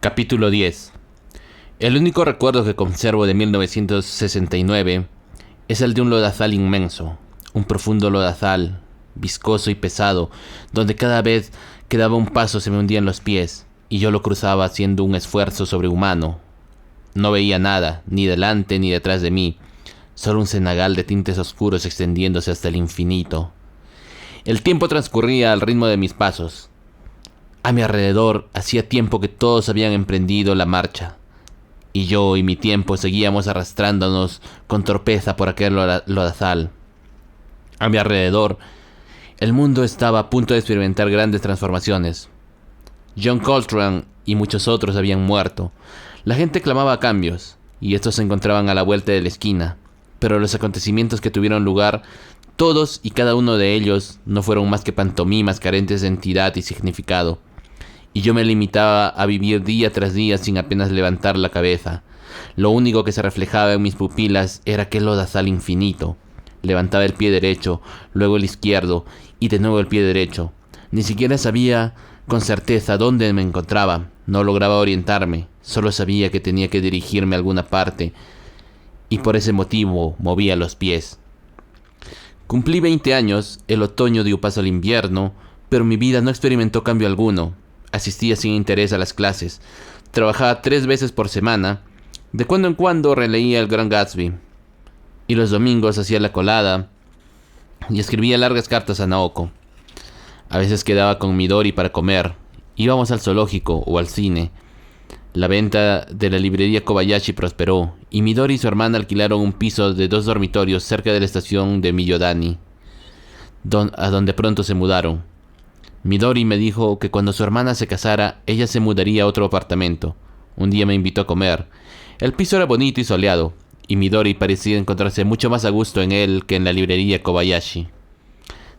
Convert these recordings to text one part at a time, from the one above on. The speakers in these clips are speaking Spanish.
Capítulo 10. El único recuerdo que conservo de 1969 es el de un lodazal inmenso, un profundo lodazal, viscoso y pesado, donde cada vez que daba un paso se me hundían los pies, y yo lo cruzaba haciendo un esfuerzo sobrehumano. No veía nada, ni delante ni detrás de mí, solo un cenagal de tintes oscuros extendiéndose hasta el infinito. El tiempo transcurría al ritmo de mis pasos. A mi alrededor hacía tiempo que todos habían emprendido la marcha, y yo y mi tiempo seguíamos arrastrándonos con torpeza por aquel lodazal. A mi alrededor, el mundo estaba a punto de experimentar grandes transformaciones. John Coltrane y muchos otros habían muerto. La gente clamaba cambios, y estos se encontraban a la vuelta de la esquina, pero los acontecimientos que tuvieron lugar, todos y cada uno de ellos, no fueron más que pantomimas carentes de entidad y significado. Y yo me limitaba a vivir día tras día sin apenas levantar la cabeza. Lo único que se reflejaba en mis pupilas era aquel lodazal infinito. Levantaba el pie derecho, luego el izquierdo, y de nuevo el pie derecho. Ni siquiera sabía con certeza dónde me encontraba. No lograba orientarme, solo sabía que tenía que dirigirme a alguna parte, y por ese motivo movía los pies. Cumplí 20 años, el otoño dio paso al invierno, pero mi vida no experimentó cambio alguno. Asistía sin interés a las clases, trabajaba 3 veces por semana, de cuando en cuando releía el Gran Gatsby, y los domingos hacía la colada y escribía largas cartas a Naoko. A veces quedaba con Midori para comer, íbamos al zoológico o al cine. La venta de la librería Kobayashi prosperó, y Midori y su hermana alquilaron un piso de 2 dormitorios cerca de la estación de Miyodani, a donde pronto se mudaron. Midori me dijo que cuando su hermana se casara, ella se mudaría a otro apartamento. Un día me invitó a comer. El piso era bonito y soleado, y Midori parecía encontrarse mucho más a gusto en él que en la librería Kobayashi.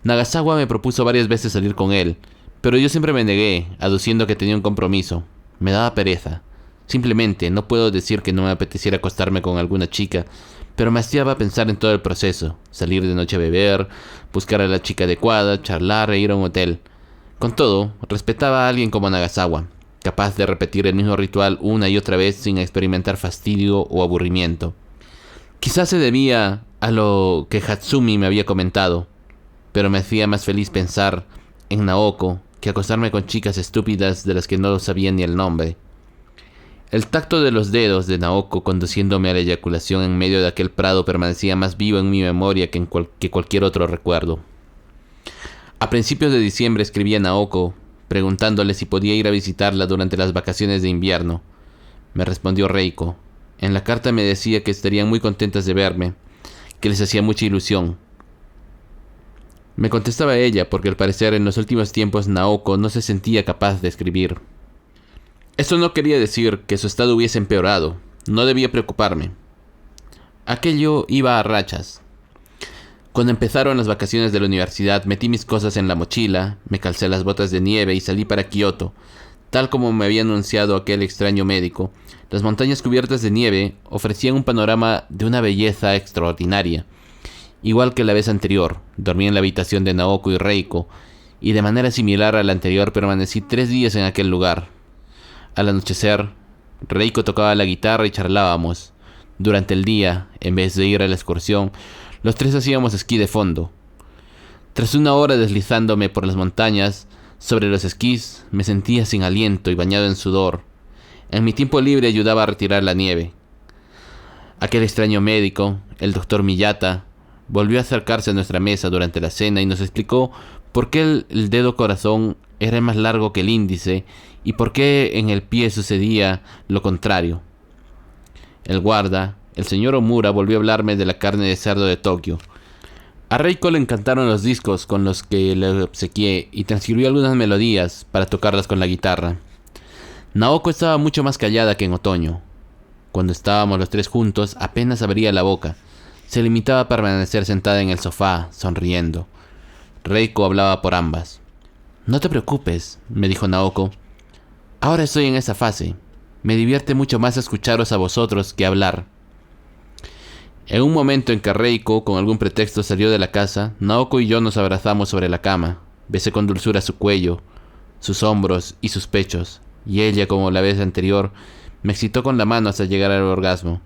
Nagasawa me propuso varias veces salir con él, pero yo siempre me negué, aduciendo que tenía un compromiso. Me daba pereza. Simplemente no puedo decir que no me apeteciera acostarme con alguna chica, pero me hastiaba pensar en todo el proceso. Salir de noche a beber, buscar a la chica adecuada, charlar e ir a un hotel. Con todo, respetaba a alguien como Nagasawa, capaz de repetir el mismo ritual una y otra vez sin experimentar fastidio o aburrimiento. Quizás se debía a lo que Hatsumi me había comentado, pero me hacía más feliz pensar en Naoko que acostarme con chicas estúpidas de las que no sabía ni el nombre. El tacto de los dedos de Naoko conduciéndome a la eyaculación en medio de aquel prado permanecía más vivo en mi memoria que cualquier otro recuerdo. A principios de diciembre escribí a Naoko, preguntándole si podía ir a visitarla durante las vacaciones de invierno. Me respondió Reiko. En la carta me decía que estarían muy contentas de verme, que les hacía mucha ilusión. Me contestaba ella porque al parecer en los últimos tiempos Naoko no se sentía capaz de escribir. Esto no quería decir que su estado hubiese empeorado. No debía preocuparme. Aquello iba a rachas. Cuando empezaron las vacaciones de la universidad, metí mis cosas en la mochila, me calcé las botas de nieve y salí para Kioto. Tal como me había anunciado aquel extraño médico, las montañas cubiertas de nieve ofrecían un panorama de una belleza extraordinaria. Igual que la vez anterior, dormí en la habitación de Naoko y Reiko, y de manera similar a la anterior permanecí 3 días en aquel lugar. Al anochecer, Reiko tocaba la guitarra y charlábamos. Durante el día, en vez de ir a la excursión, los 3 hacíamos esquí de fondo. Tras una hora deslizándome por las montañas, sobre los esquís, me sentía sin aliento y bañado en sudor. En mi tiempo libre ayudaba a retirar la nieve. Aquel extraño médico, el doctor Miyata, volvió a acercarse a nuestra mesa durante la cena y nos explicó por qué el dedo corazón era más largo que el índice y por qué en el pie sucedía lo contrario. El guarda, el señor Omura, volvió a hablarme de la carne de cerdo de Tokio. A Reiko le encantaron los discos con los que le obsequié y transcribió algunas melodías para tocarlas con la guitarra. Naoko estaba mucho más callada que en otoño. Cuando estábamos los 3 juntos, apenas abría la boca. Se limitaba a permanecer sentada en el sofá, sonriendo. Reiko hablaba por ambas. «No te preocupes», me dijo Naoko. «Ahora estoy en esa fase. Me divierte mucho más escucharos a vosotros que hablar». En un momento en que Reiko, con algún pretexto, salió de la casa, Naoko y yo nos abrazamos sobre la cama. Besé con dulzura su cuello, sus hombros y sus pechos, y ella, como la vez anterior, me excitó con la mano hasta llegar al orgasmo.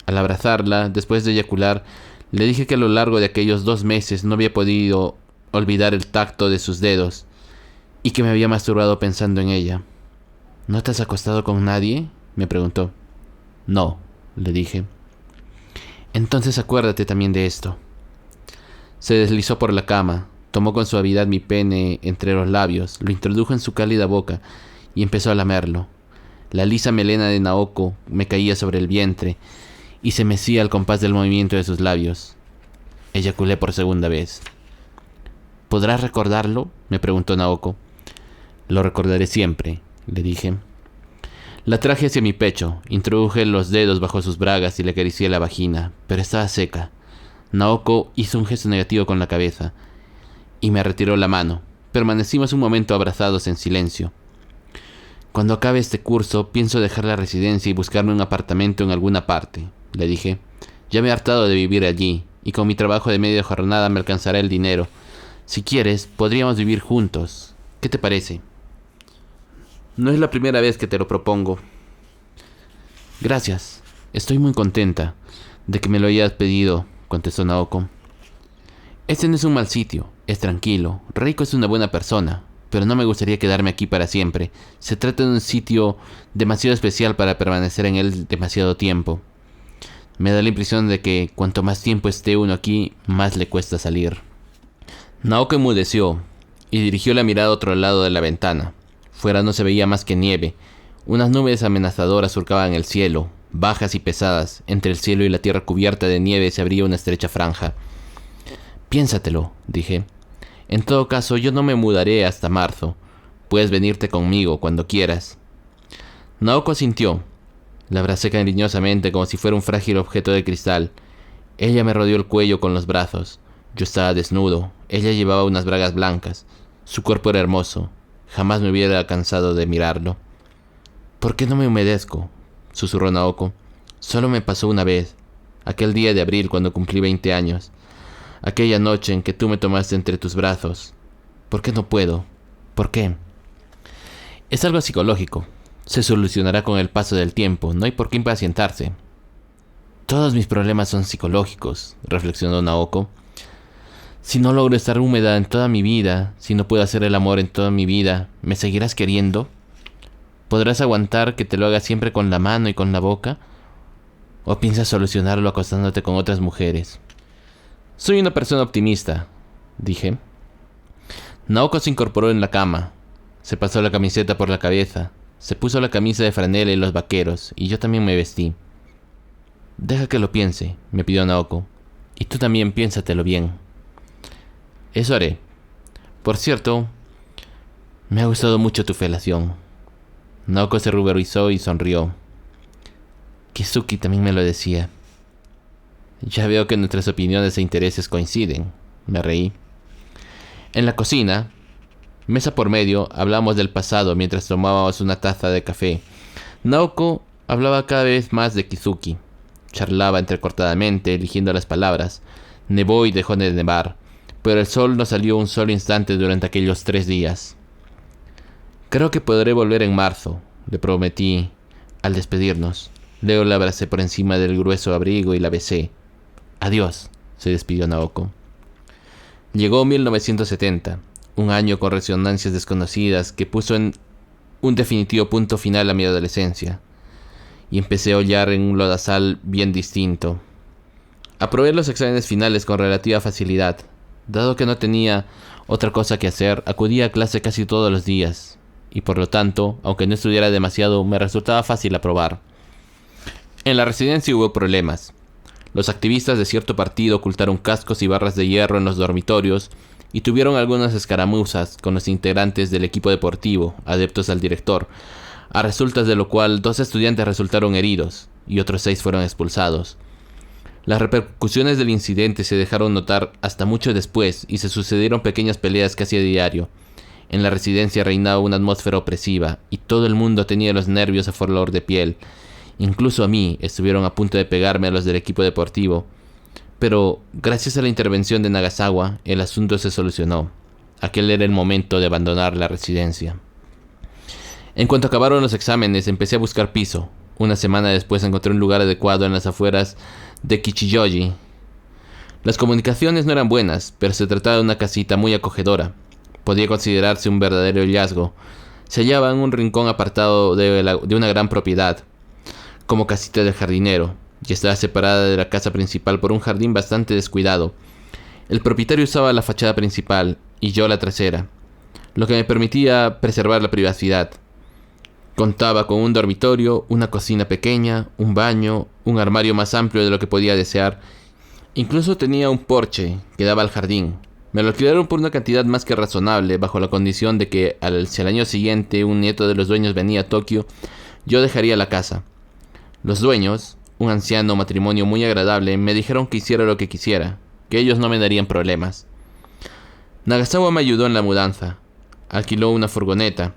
Al abrazarla, después de eyacular, le dije que a lo largo de aquellos 2 meses no había podido olvidar el tacto de sus dedos y que me había masturbado pensando en ella. ¿No te has acostado con nadie?, me preguntó. No, le dije. Entonces acuérdate también de esto. Se deslizó por la cama, tomó con suavidad mi pene entre los labios, lo introdujo en su cálida boca y empezó a lamerlo. La lisa melena de Naoko me caía sobre el vientre y se mecía al compás del movimiento de sus labios. Eyaculé por segunda vez. ¿Podrás recordarlo?, me preguntó Naoko. Lo recordaré siempre, le dije. La traje hacia mi pecho, introduje los dedos bajo sus bragas y le acaricié la vagina, pero estaba seca. Naoko hizo un gesto negativo con la cabeza y me retiró la mano. Permanecimos un momento abrazados en silencio. Cuando acabe este curso, pienso dejar la residencia y buscarme un apartamento en alguna parte, le dije. Ya me he hartado de vivir allí, y con mi trabajo de media jornada me alcanzará el dinero. Si quieres, podríamos vivir juntos. ¿Qué te parece? No es la primera vez que te lo propongo. Gracias. Estoy muy contenta de que me lo hayas pedido, contestó Naoko. Este no es un mal sitio, es tranquilo. Reiko es una buena persona, pero no me gustaría quedarme aquí para siempre. Se trata de un sitio demasiado especial para permanecer en él demasiado tiempo. Me da la impresión de que cuanto más tiempo esté uno aquí, más le cuesta salir. Naoko enmudeció y dirigió la mirada a otro lado de la ventana. Fuera no se veía más que nieve. Unas nubes amenazadoras surcaban el cielo, bajas y pesadas. Entre el cielo y la tierra cubierta de nieve se abría una estrecha franja. Piénsatelo, dije. En todo caso, yo no me mudaré hasta marzo. Puedes venirte conmigo cuando quieras. Naoko asintió. La abracé cariñosamente como si fuera un frágil objeto de cristal. Ella me rodeó el cuello con los brazos. Yo estaba desnudo. Ella llevaba unas bragas blancas. Su cuerpo era hermoso. Jamás me hubiera cansado de mirarlo. ¿Por qué no me humedezco?, susurró Naoko. Solo me pasó una vez. Aquel día de abril cuando cumplí 20 años. Aquella noche en que tú me tomaste entre tus brazos. ¿Por qué no puedo? ¿Por qué? Es algo psicológico. Se solucionará con el paso del tiempo. No hay por qué impacientarse. Todos mis problemas son psicológicos, reflexionó Naoko. Si no logro estar húmeda en toda mi vida, si no puedo hacer el amor en toda mi vida, ¿me seguirás queriendo? ¿Podrás aguantar que te lo haga siempre con la mano y con la boca? ¿O piensas solucionarlo acostándote con otras mujeres? Soy una persona optimista, dije. Naoko se incorporó en la cama. Se pasó la camiseta por la cabeza. Se puso la camisa de franela y los vaqueros, y yo también me vestí. Deja que lo piense, me pidió Naoko. Y tú también piénsatelo bien. Eso haré. Por cierto, me ha gustado mucho tu felación. Naoko se ruborizó y sonrió. Kizuki también me lo decía. Ya veo que nuestras opiniones e intereses coinciden, me reí. En la cocina, mesa por medio, hablamos del pasado mientras tomábamos una taza de café. Naoko hablaba cada vez más de Kizuki. Charlaba entrecortadamente, eligiendo las palabras. Nevó y dejó de nevar, pero el sol no salió un solo instante durante aquellos 3 días. Creo que podré volver en marzo, le prometí al despedirnos. Luego la abracé por encima del grueso abrigo y la besé. Adiós, se despidió Naoko. Llegó 1970, un año con resonancias desconocidas que puso en un definitivo punto final a mi adolescencia, y empecé a hollar en un lodazal bien distinto. Aprobé los exámenes finales con relativa facilidad. Dado que no tenía otra cosa que hacer, acudía a clase casi todos los días, y por lo tanto, aunque no estudiara demasiado, me resultaba fácil aprobar. En la residencia hubo problemas. Los activistas de cierto partido ocultaron cascos y barras de hierro en los dormitorios y tuvieron algunas escaramuzas con los integrantes del equipo deportivo, adeptos al director, a resultas de lo cual 2 estudiantes resultaron heridos y otros 6 fueron expulsados. Las repercusiones del incidente se dejaron notar hasta mucho después y se sucedieron pequeñas peleas casi a diario. En la residencia reinaba una atmósfera opresiva y todo el mundo tenía los nervios a flor de piel. Incluso a mí estuvieron a punto de pegarme a los del equipo deportivo. Pero, gracias a la intervención de Nagasawa, el asunto se solucionó. Aquel era el momento de abandonar la residencia. En cuanto acabaron los exámenes, empecé a buscar piso. Una semana después encontré un lugar adecuado en las afueras de Kichijoji. Las comunicaciones no eran buenas, pero se trataba de una casita muy acogedora. Podía considerarse un verdadero hallazgo. Se hallaba en un rincón apartado de una gran propiedad, como casita del jardinero, y estaba separada de la casa principal por un jardín bastante descuidado. El propietario usaba la fachada principal y yo la trasera, lo que me permitía preservar la privacidad. Contaba con un dormitorio, una cocina pequeña, un baño, un armario más amplio de lo que podía desear. Incluso tenía un porche que daba al jardín. Me lo alquilaron por una cantidad más que razonable, bajo la condición de que si al año siguiente un nieto de los dueños venía a Tokio, yo dejaría la casa. Los dueños, un anciano matrimonio muy agradable, me dijeron que hiciera lo que quisiera, que ellos no me darían problemas. Nagasawa me ayudó en la mudanza. Alquiló una furgoneta.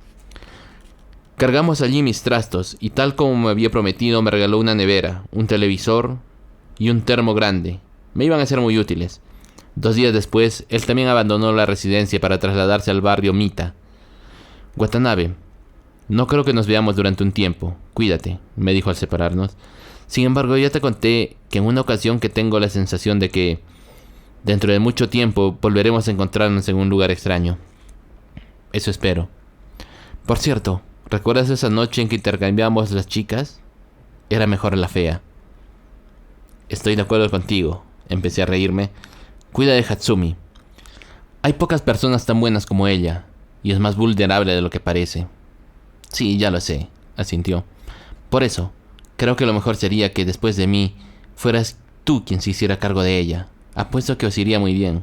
Cargamos allí mis trastos y, tal como me había prometido, me regaló una nevera, un televisor y un termo grande. Me iban a ser muy útiles. 2 días después, él también abandonó la residencia para trasladarse al barrio Mita. Watanabe, no creo que nos veamos durante un tiempo. Cuídate, me dijo al separarnos. Sin embargo, ya te conté que en una ocasión que tengo la sensación de que, dentro de mucho tiempo, volveremos a encontrarnos en un lugar extraño. Eso espero. Por cierto, ¿recuerdas esa noche en que intercambiamos las chicas? Era mejor la fea. Estoy de acuerdo contigo. Empecé a reírme. Cuida de Hatsumi. Hay pocas personas tan buenas como ella, y es más vulnerable de lo que parece. Sí, ya lo sé, asintió. Por eso, creo que lo mejor sería que después de mí, fueras tú quien se hiciera cargo de ella. Apuesto que os iría muy bien.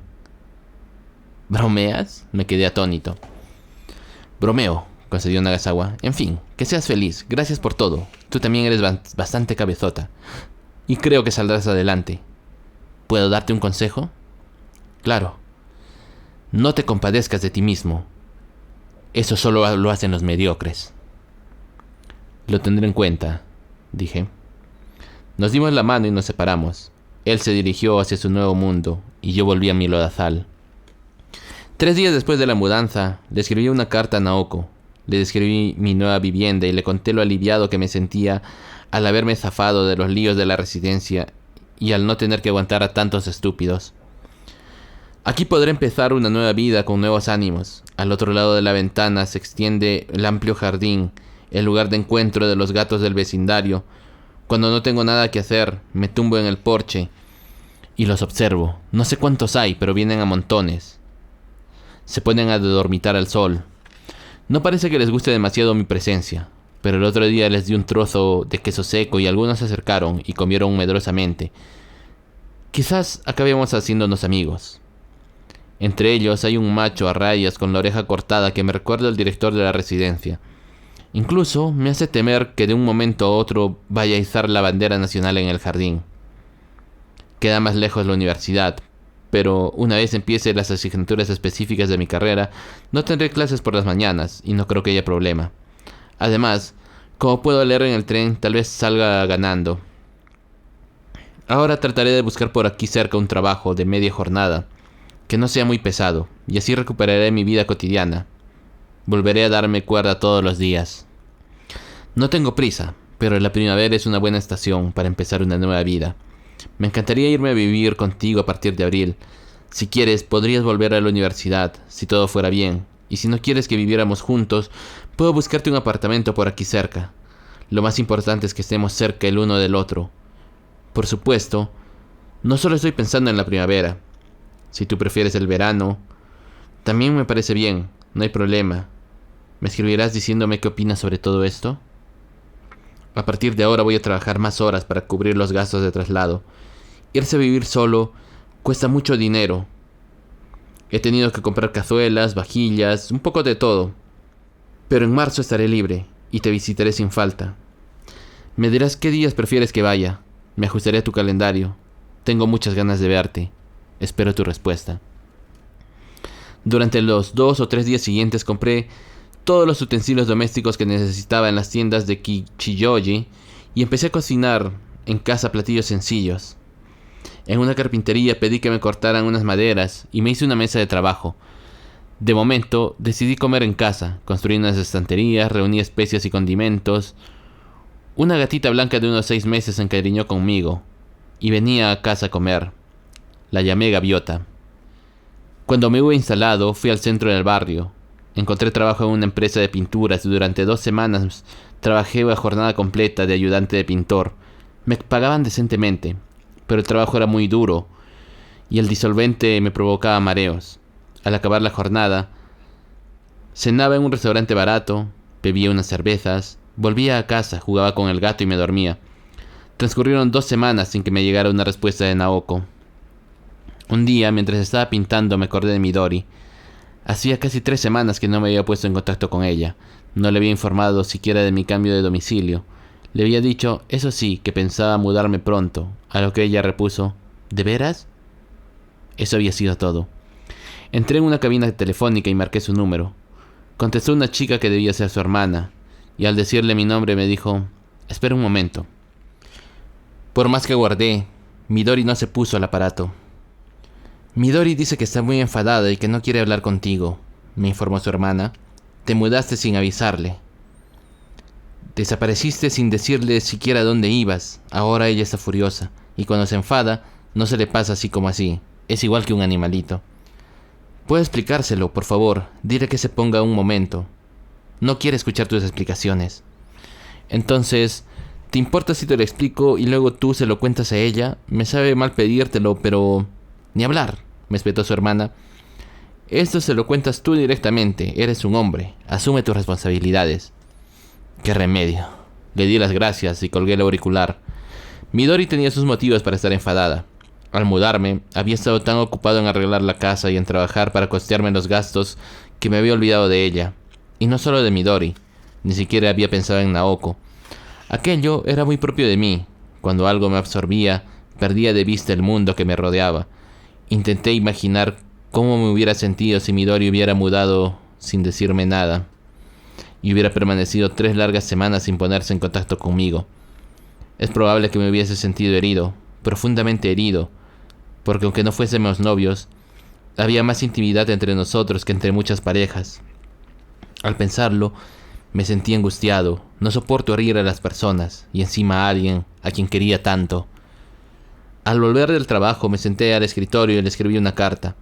¿Bromeas? Me quedé atónito. Bromeo, concedió Nagasawa. En fin, que seas feliz. Gracias por todo. Tú también eres bastante cabezota. Y creo que saldrás adelante. ¿Puedo darte un consejo? Claro. No te compadezcas de ti mismo. Eso solo lo hacen los mediocres. Lo tendré en cuenta, dije. Nos dimos la mano y nos separamos. Él se dirigió hacia su nuevo mundo y yo volví a mi lodazal. 3 días después de la mudanza, le escribí una carta a Naoko. Le describí mi nueva vivienda y le conté lo aliviado que me sentía al haberme zafado de los líos de la residencia y al no tener que aguantar a tantos estúpidos. Aquí podré empezar una nueva vida con nuevos ánimos. Al otro lado de la ventana se extiende el amplio jardín, el lugar de encuentro de los gatos del vecindario. Cuando no tengo nada que hacer, me tumbo en el porche y los observo. No sé cuántos hay, pero vienen a montones. Se ponen a dormitar al sol. No parece que les guste demasiado mi presencia, pero el otro día les di un trozo de queso seco y algunos se acercaron y comieron medrosamente. Quizás acabemos haciéndonos amigos. Entre ellos hay un macho a rayas con la oreja cortada que me recuerda al director de la residencia. Incluso me hace temer que de un momento a otro vaya a izar la bandera nacional en el jardín. Queda más lejos la universidad, pero una vez empiece las asignaturas específicas de mi carrera, no tendré clases por las mañanas y no creo que haya problema. Además, como puedo leer en el tren, tal vez salga ganando. Ahora trataré de buscar por aquí cerca un trabajo de media jornada, que no sea muy pesado, y así recuperaré mi vida cotidiana. Volveré a darme cuerda todos los días. No tengo prisa, pero la primavera es una buena estación para empezar una nueva vida. Me encantaría irme a vivir contigo a partir de abril. Si quieres, podrías volver a la universidad, si todo fuera bien. Y si no quieres que viviéramos juntos, puedo buscarte un apartamento por aquí cerca. Lo más importante es que estemos cerca el uno del otro. Por supuesto, no solo estoy pensando en la primavera. Si tú prefieres el verano, también me parece bien, no hay problema. ¿Me escribirás diciéndome qué opinas sobre todo esto? A partir de ahora voy a trabajar más horas para cubrir los gastos de traslado. Irse a vivir solo cuesta mucho dinero. He tenido que comprar cazuelas, vajillas, un poco de todo. Pero en marzo estaré libre y te visitaré sin falta. Me dirás qué días prefieres que vaya. Me ajustaré a tu calendario. Tengo muchas ganas de verte. Espero tu respuesta. Durante los 2 o 3 días siguientes compré todos los utensilios domésticos que necesitaba en las tiendas de Kichijoji y empecé a cocinar en casa platillos sencillos. En una carpintería pedí que me cortaran unas maderas y me hice una mesa de trabajo. De momento, decidí comer en casa. Construí unas estanterías, reuní especias y condimentos. Una gatita blanca de unos 6 meses se encariñó conmigo y venía a casa a comer. La llamé Gaviota. Cuando me hube instalado, fui al centro del barrio. Encontré trabajo en una empresa de pinturas y durante 2 semanas trabajé a jornada completa de ayudante de pintor. Me pagaban decentemente, pero el trabajo era muy duro y el disolvente me provocaba mareos. Al acabar la jornada, cenaba en un restaurante barato, bebía unas cervezas, volvía a casa, jugaba con el gato y me dormía. Transcurrieron 2 semanas sin que me llegara una respuesta de Naoko. Un día, mientras estaba pintando, me acordé de Midori. Hacía casi 3 semanas que no me había puesto en contacto con ella. No le había informado siquiera de mi cambio de domicilio. Le había dicho, eso sí, que pensaba mudarme pronto, a lo que ella repuso, ¿de veras? Eso había sido todo. Entré en una cabina telefónica y marqué su número. Contestó una chica que debía ser su hermana, y al decirle mi nombre me dijo, espera un momento. Por más que aguardé, Midori no se puso al aparato. Midori dice que está muy enfadada y que no quiere hablar contigo, me informó su hermana. Te mudaste sin avisarle. Desapareciste sin decirle siquiera dónde ibas. Ahora ella está furiosa, y cuando se enfada, no se le pasa así como así. Es igual que un animalito. ¿Puedo explicárselo, por favor? Dile que se ponga un momento. No quiere escuchar tus explicaciones. Entonces, ¿te importa si te lo explico y luego tú se lo cuentas a ella? Me sabe mal pedírtelo, pero... Ni hablar, me espetó su hermana. Esto se lo cuentas tú directamente. Eres un hombre. Asume tus responsabilidades. ¡Qué remedio! Le di las gracias y colgué el auricular. Midori tenía sus motivos para estar enfadada. Al mudarme, había estado tan ocupado en arreglar la casa y en trabajar para costearme los gastos que me había olvidado de ella. Y no solo de Midori, ni siquiera había pensado en Naoko. Aquello era muy propio de mí. Cuando algo me absorbía, perdía de vista el mundo que me rodeaba. Intenté imaginar cómo me hubiera sentido si Midori hubiera mudado sin decirme nada y hubiera permanecido 3 largas semanas sin ponerse en contacto conmigo. Es probable que me hubiese sentido herido, profundamente herido, porque aunque no fuésemos novios, había más intimidad entre nosotros que entre muchas parejas. Al pensarlo, me sentí angustiado. No soporto herir a las personas, y encima a alguien a quien quería tanto. Al volver del trabajo me senté al escritorio y le escribí una carta.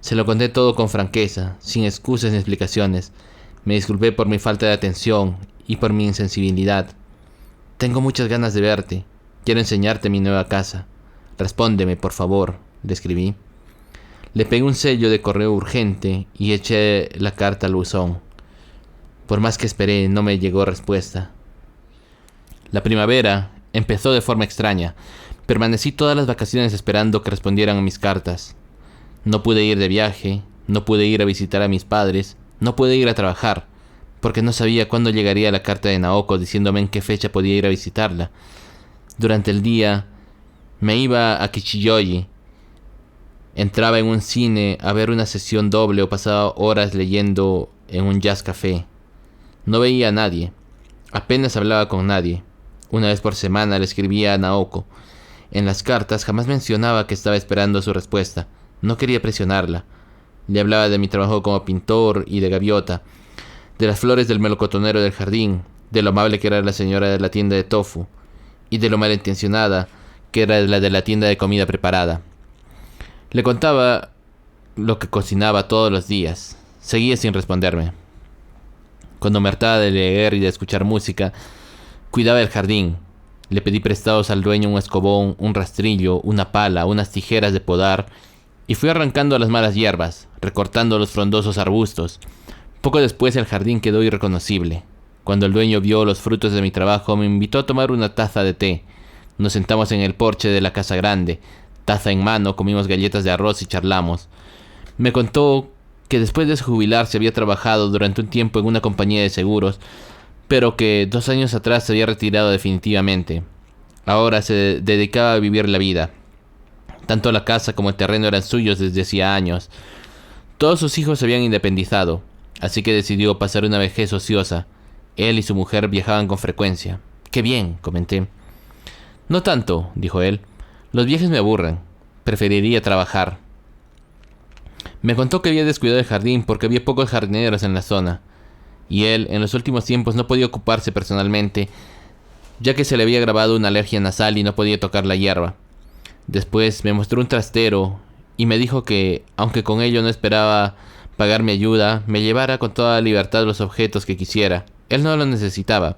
Se lo conté todo con franqueza, sin excusas ni explicaciones. Me disculpé por mi falta de atención y por mi insensibilidad. Tengo muchas ganas de verte. Quiero enseñarte mi nueva casa. Respóndeme, por favor, le escribí. Le pegué un sello de correo urgente y eché la carta al buzón. Por más que esperé, no me llegó respuesta. La primavera empezó de forma extraña. Permanecí todas las vacaciones esperando que respondieran a mis cartas. No pude ir de viaje, no pude ir a visitar a mis padres, no pude ir a trabajar, porque no sabía cuándo llegaría la carta de Naoko diciéndome en qué fecha podía ir a visitarla. Durante el día me iba a Kichiyoji, entraba en un cine a ver una sesión doble o pasaba horas leyendo en un jazz café. No veía a nadie, apenas hablaba con nadie. Una vez por semana le escribía a Naoko. En las cartas jamás mencionaba que estaba esperando su respuesta. No quería presionarla. Le hablaba de mi trabajo como pintor y de Gaviota, de las flores del melocotonero del jardín, de lo amable que era la señora de la tienda de tofu, y de lo malintencionada que era la de la tienda de comida preparada. Le contaba lo que cocinaba todos los días. Seguía sin responderme. Cuando me hartaba de leer y de escuchar música, cuidaba el jardín. Le pedí prestados al dueño un escobón, un rastrillo, una pala, unas tijeras de podar, y fui arrancando las malas hierbas, recortando los frondosos arbustos. Poco después el jardín quedó irreconocible. Cuando el dueño vio los frutos de mi trabajo, me invitó a tomar una taza de té. Nos sentamos en el porche de la casa grande. Taza en mano, comimos galletas de arroz y charlamos. Me contó que después de jubilarse había trabajado durante un tiempo en una compañía de seguros, pero que 2 años atrás se había retirado definitivamente. Ahora se dedicaba a vivir la vida. Tanto la casa como el terreno eran suyos desde hacía años. Todos sus hijos se habían independizado, así que decidió pasar una vejez ociosa. Él y su mujer viajaban con frecuencia. «Qué bien», comenté. «No tanto», dijo él. «Los viajes me aburren. Preferiría trabajar». Me contó que había descuidado el jardín porque había pocos jardineros en la zona, y él en los últimos tiempos no podía ocuparse personalmente, ya que se le había agravado una alergia nasal y no podía tocar la hierba. Después me mostró un trastero y me dijo que, aunque con ello no esperaba pagar mi ayuda, me llevara con toda libertad los objetos que quisiera. Él no los necesitaba.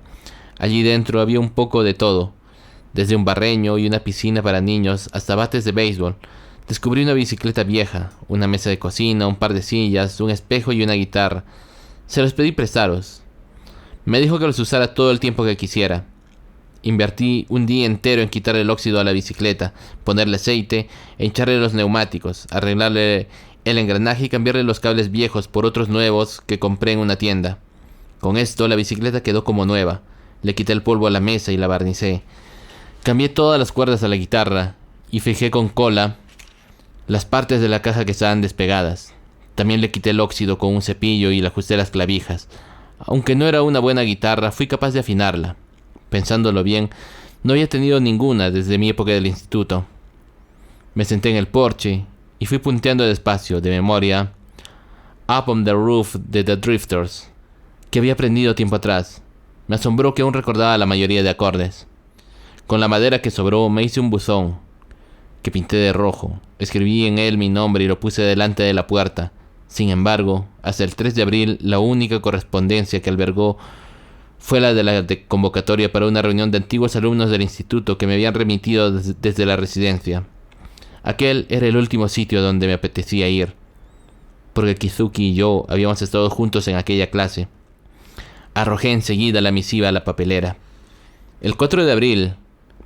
Allí dentro había un poco de todo, desde un barreño y una piscina para niños hasta bates de béisbol. Descubrí una bicicleta vieja, una mesa de cocina, un par de sillas, un espejo y una guitarra. Se los pedí prestados. Me dijo que los usara todo el tiempo que quisiera. Invertí un día entero en quitar el óxido a la bicicleta, ponerle aceite, hincharle los neumáticos, arreglarle el engranaje y cambiarle los cables viejos por otros nuevos que compré en una tienda. Con esto la bicicleta quedó como nueva. Le quité el polvo a la mesa y la barnicé. Cambié todas las cuerdas a la guitarra y fijé con cola las partes de la caja que estaban despegadas. También le quité el óxido con un cepillo y le ajusté las clavijas. Aunque no era una buena guitarra, fui capaz de afinarla. Pensándolo bien, no había tenido ninguna desde mi época del instituto. Me senté en el porche y fui punteando despacio, de memoria, Up on the Roof de The Drifters, que había aprendido tiempo atrás. Me asombró que aún recordaba la mayoría de acordes. Con la madera que sobró me hice un buzón, que pinté de rojo. Escribí en él mi nombre y lo puse delante de la puerta. Sin embargo, hasta el 3 de abril, la única correspondencia que albergó fue la de la convocatoria para una reunión de antiguos alumnos del instituto que me habían remitido desde la residencia. Aquel era el último sitio donde me apetecía ir, porque Kizuki y yo habíamos estado juntos en aquella clase. Arrojé enseguida la misiva a la papelera. El 4 de abril,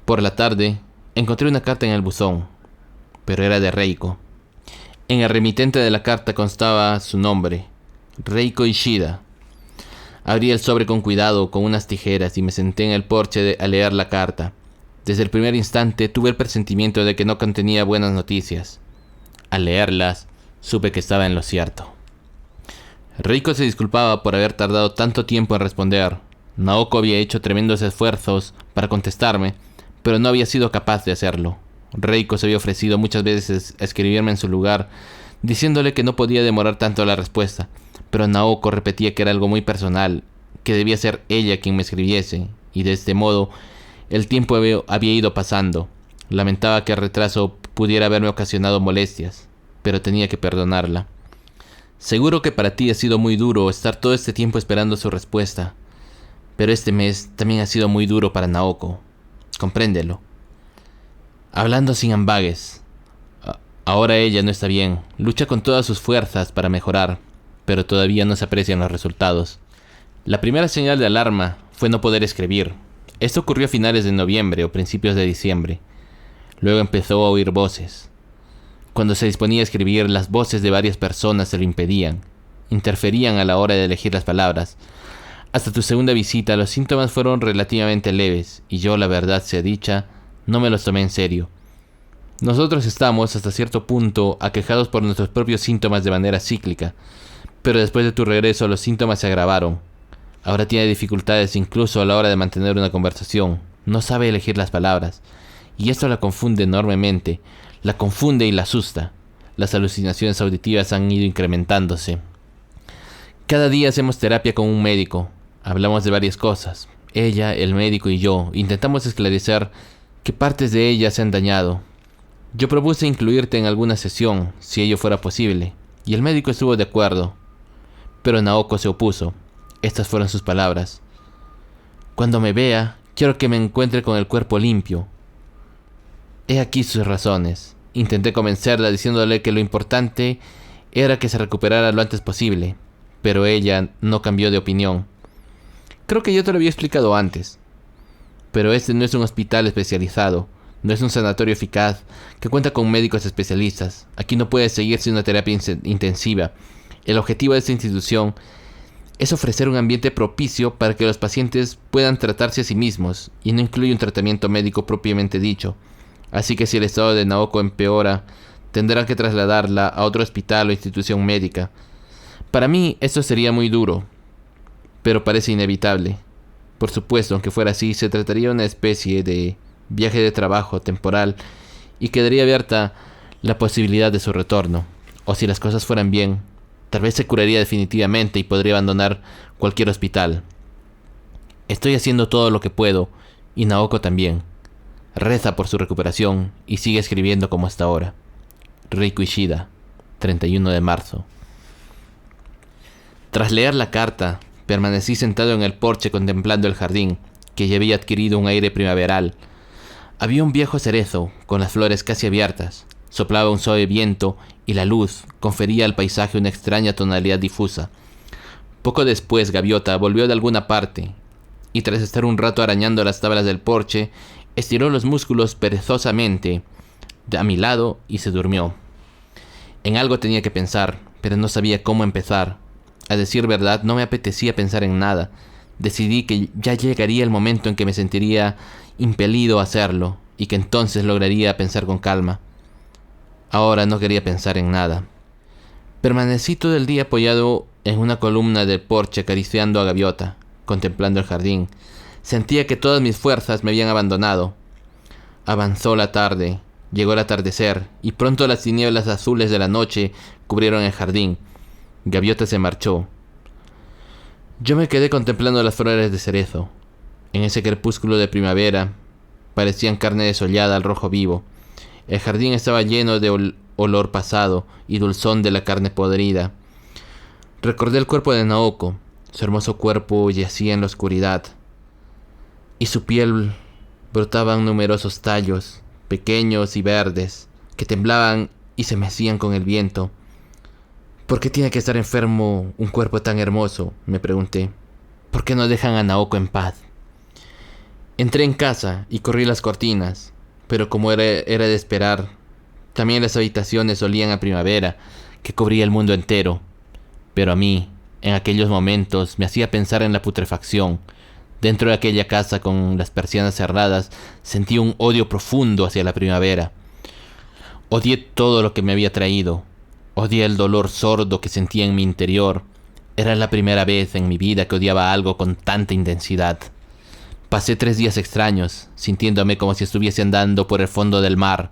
por la tarde, encontré una carta en el buzón, pero era de Reiko. En el remitente de la carta constaba su nombre, Reiko Ishida. Abrí el sobre con cuidado con unas tijeras y me senté en el porche a leer la carta. Desde el primer instante tuve el presentimiento de que no contenía buenas noticias. Al leerlas, supe que estaba en lo cierto. Reiko se disculpaba por haber tardado tanto tiempo en responder. Naoko había hecho tremendos esfuerzos para contestarme, pero no había sido capaz de hacerlo. Reiko se había ofrecido muchas veces a escribirme en su lugar, diciéndole que no podía demorar tanto la respuesta, pero Naoko repetía que era algo muy personal, que debía ser ella quien me escribiese, y de este modo el tiempo había ido pasando. Lamentaba que el retraso pudiera haberme ocasionado molestias, pero tenía que perdonarla. Seguro que para ti ha sido muy duro estar todo este tiempo esperando su respuesta, pero este mes también ha sido muy duro para Naoko. Compréndelo. Hablando sin ambages. Ahora ella no está bien, lucha con todas sus fuerzas para mejorar, pero todavía no se aprecian los resultados. La primera señal de alarma fue no poder escribir. Esto ocurrió a finales de noviembre o principios de diciembre. Luego empezó a oír voces. Cuando se disponía a escribir, las voces de varias personas se lo impedían. Interferían a la hora de elegir las palabras. Hasta tu segunda visita, los síntomas fueron relativamente leves, y yo, la verdad sea dicha, no me los tomé en serio. Nosotros estamos, hasta cierto punto, aquejados por nuestros propios síntomas de manera cíclica, pero después de tu regreso los síntomas se agravaron. Ahora tiene dificultades incluso a la hora de mantener una conversación. No sabe elegir las palabras, y esto la confunde enormemente. La confunde y la asusta. Las alucinaciones auditivas han ido incrementándose. Cada día hacemos terapia con un médico. Hablamos de varias cosas. Ella, el médico y yo intentamos esclarecer qué partes de ella se han dañado. Yo propuse incluirte en alguna sesión, si ello fuera posible, y el médico estuvo de acuerdo. Pero Naoko se opuso. Estas fueron sus palabras. Cuando me vea, quiero que me encuentre con el cuerpo limpio. He aquí sus razones. Intenté convencerla diciéndole que lo importante era que se recuperara lo antes posible, pero ella no cambió de opinión. Creo que yo te lo había explicado antes, pero este no es un hospital especializado, no es un sanatorio eficaz que cuenta con médicos especialistas. Aquí no puede seguirse una terapia intensiva. El objetivo de esta institución es ofrecer un ambiente propicio para que los pacientes puedan tratarse a sí mismos, y no incluye un tratamiento médico propiamente dicho. Así que si el estado de Naoko empeora, tendrán que trasladarla a otro hospital o institución médica. Para mí esto sería muy duro, pero parece inevitable. Por supuesto, aunque fuera así, se trataría de una especie de viaje de trabajo temporal y quedaría abierta la posibilidad de su retorno. O si las cosas fueran bien, tal vez se curaría definitivamente y podría abandonar cualquier hospital. Estoy haciendo todo lo que puedo, y Naoko también. Reza por su recuperación y sigue escribiendo como hasta ahora. Reiko Ishida, 31 de marzo. Tras leer la carta, permanecí sentado en el porche contemplando el jardín, que ya había adquirido un aire primaveral. Había un viejo cerezo, con las flores casi abiertas. Soplaba un suave viento y la luz confería al paisaje una extraña tonalidad difusa. Poco después, Gaviota volvió de alguna parte, y tras estar un rato arañando las tablas del porche, estiró los músculos perezosamente a mi lado y se durmió. En algo tenía que pensar, pero no sabía cómo empezar. A decir verdad, no me apetecía pensar en nada. Decidí que ya llegaría el momento en que me sentiría impelido a hacerlo, y que entonces lograría pensar con calma. Ahora no quería pensar en nada. Permanecí todo el día apoyado en una columna del porche acariciando a Gaviota, contemplando el jardín. Sentía que todas mis fuerzas me habían abandonado. Avanzó la tarde, llegó el atardecer, y pronto las tinieblas azules de la noche cubrieron el jardín. Gaviota se marchó. Yo me quedé contemplando las flores de cerezo. En ese crepúsculo de primavera, parecían carne desollada al rojo vivo. El jardín estaba lleno de olor pasado y dulzón de la carne podrida. Recordé el cuerpo de Naoko. Su hermoso cuerpo yacía en la oscuridad, y su piel brotaban numerosos tallos, pequeños y verdes, que temblaban y se mecían con el viento. ¿Por qué tiene que estar enfermo un cuerpo tan hermoso?, me pregunté. ¿Por qué no dejan a Naoko en paz? Entré en casa y corrí las cortinas, pero como era de esperar, también las habitaciones olían a primavera, que cubría el mundo entero. Pero a mí, en aquellos momentos, me hacía pensar en la putrefacción. Dentro de aquella casa con las persianas cerradas, sentí un odio profundo hacia la primavera. Odié todo lo que me había traído. Odié el dolor sordo que sentía en mi interior. Era la primera vez en mi vida que odiaba algo con tanta intensidad. Pasé 3 días extraños, sintiéndome como si estuviese andando por el fondo del mar.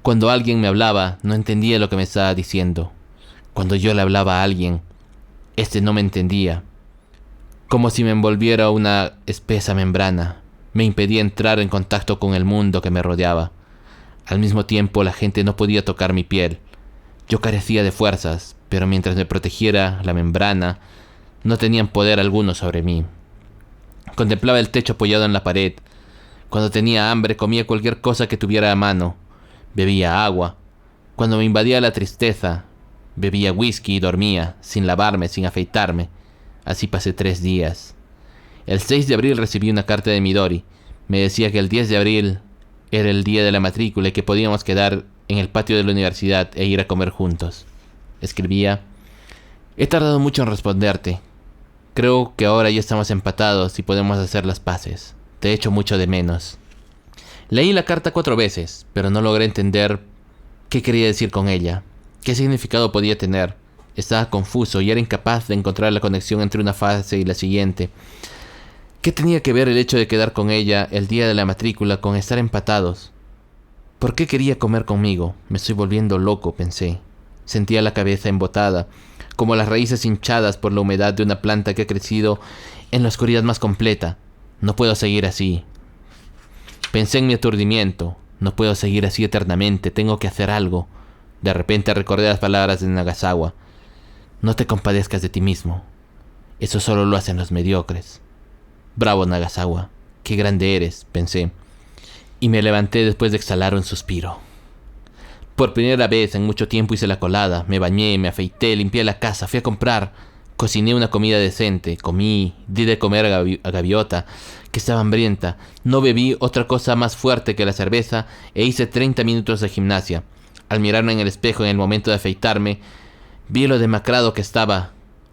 Cuando alguien me hablaba, no entendía lo que me estaba diciendo. Cuando yo le hablaba a alguien, este no me entendía. Como si me envolviera una espesa membrana, me impedía entrar en contacto con el mundo que me rodeaba. Al mismo tiempo, la gente no podía tocar mi piel. Yo carecía de fuerzas, pero mientras me protegiera la membrana, no tenían poder alguno sobre mí. Contemplaba el techo apoyado en la pared. Cuando tenía hambre, comía cualquier cosa que tuviera a mano. Bebía agua. Cuando me invadía la tristeza, bebía whisky y dormía, sin lavarme, sin afeitarme. Así pasé 3 días. El 6 de abril recibí una carta de Midori. Me decía que el 10 de abril era el día de la matrícula y que podíamos quedar en el patio de la universidad e ir a comer juntos. Escribía: he tardado mucho en responderte. Creo que ahora ya estamos empatados y podemos hacer las paces. Te echo mucho de menos. Leí la carta 4 veces, pero no logré entender qué quería decir con ella. ¿Qué significado podía tener? Estaba confuso y era incapaz de encontrar la conexión entre una fase y la siguiente. ¿Qué tenía que ver el hecho de quedar con ella el día de la matrícula con estar empatados? ¿Por qué quería comer conmigo? Me estoy volviendo loco, pensé. Sentía la cabeza embotada, como las raíces hinchadas por la humedad de una planta que ha crecido en la oscuridad más completa. No puedo seguir así. Pensé en mi aturdimiento. No puedo seguir así eternamente. Tengo que hacer algo. De repente recordé las palabras de Nagasawa. No te compadezcas de ti mismo. Eso solo lo hacen los mediocres. Bravo, Nagasawa. Qué grande eres, pensé. Y me levanté después de exhalar un suspiro. Por primera vez en mucho tiempo hice la colada. Me bañé, me afeité, limpié la casa, fui a comprar. Cociné una comida decente, comí, di de comer a Gaviota, que estaba hambrienta. No bebí otra cosa más fuerte que la cerveza e hice 30 minutos de gimnasia. Al mirarme en el espejo en el momento de afeitarme, vi lo demacrado que estaba.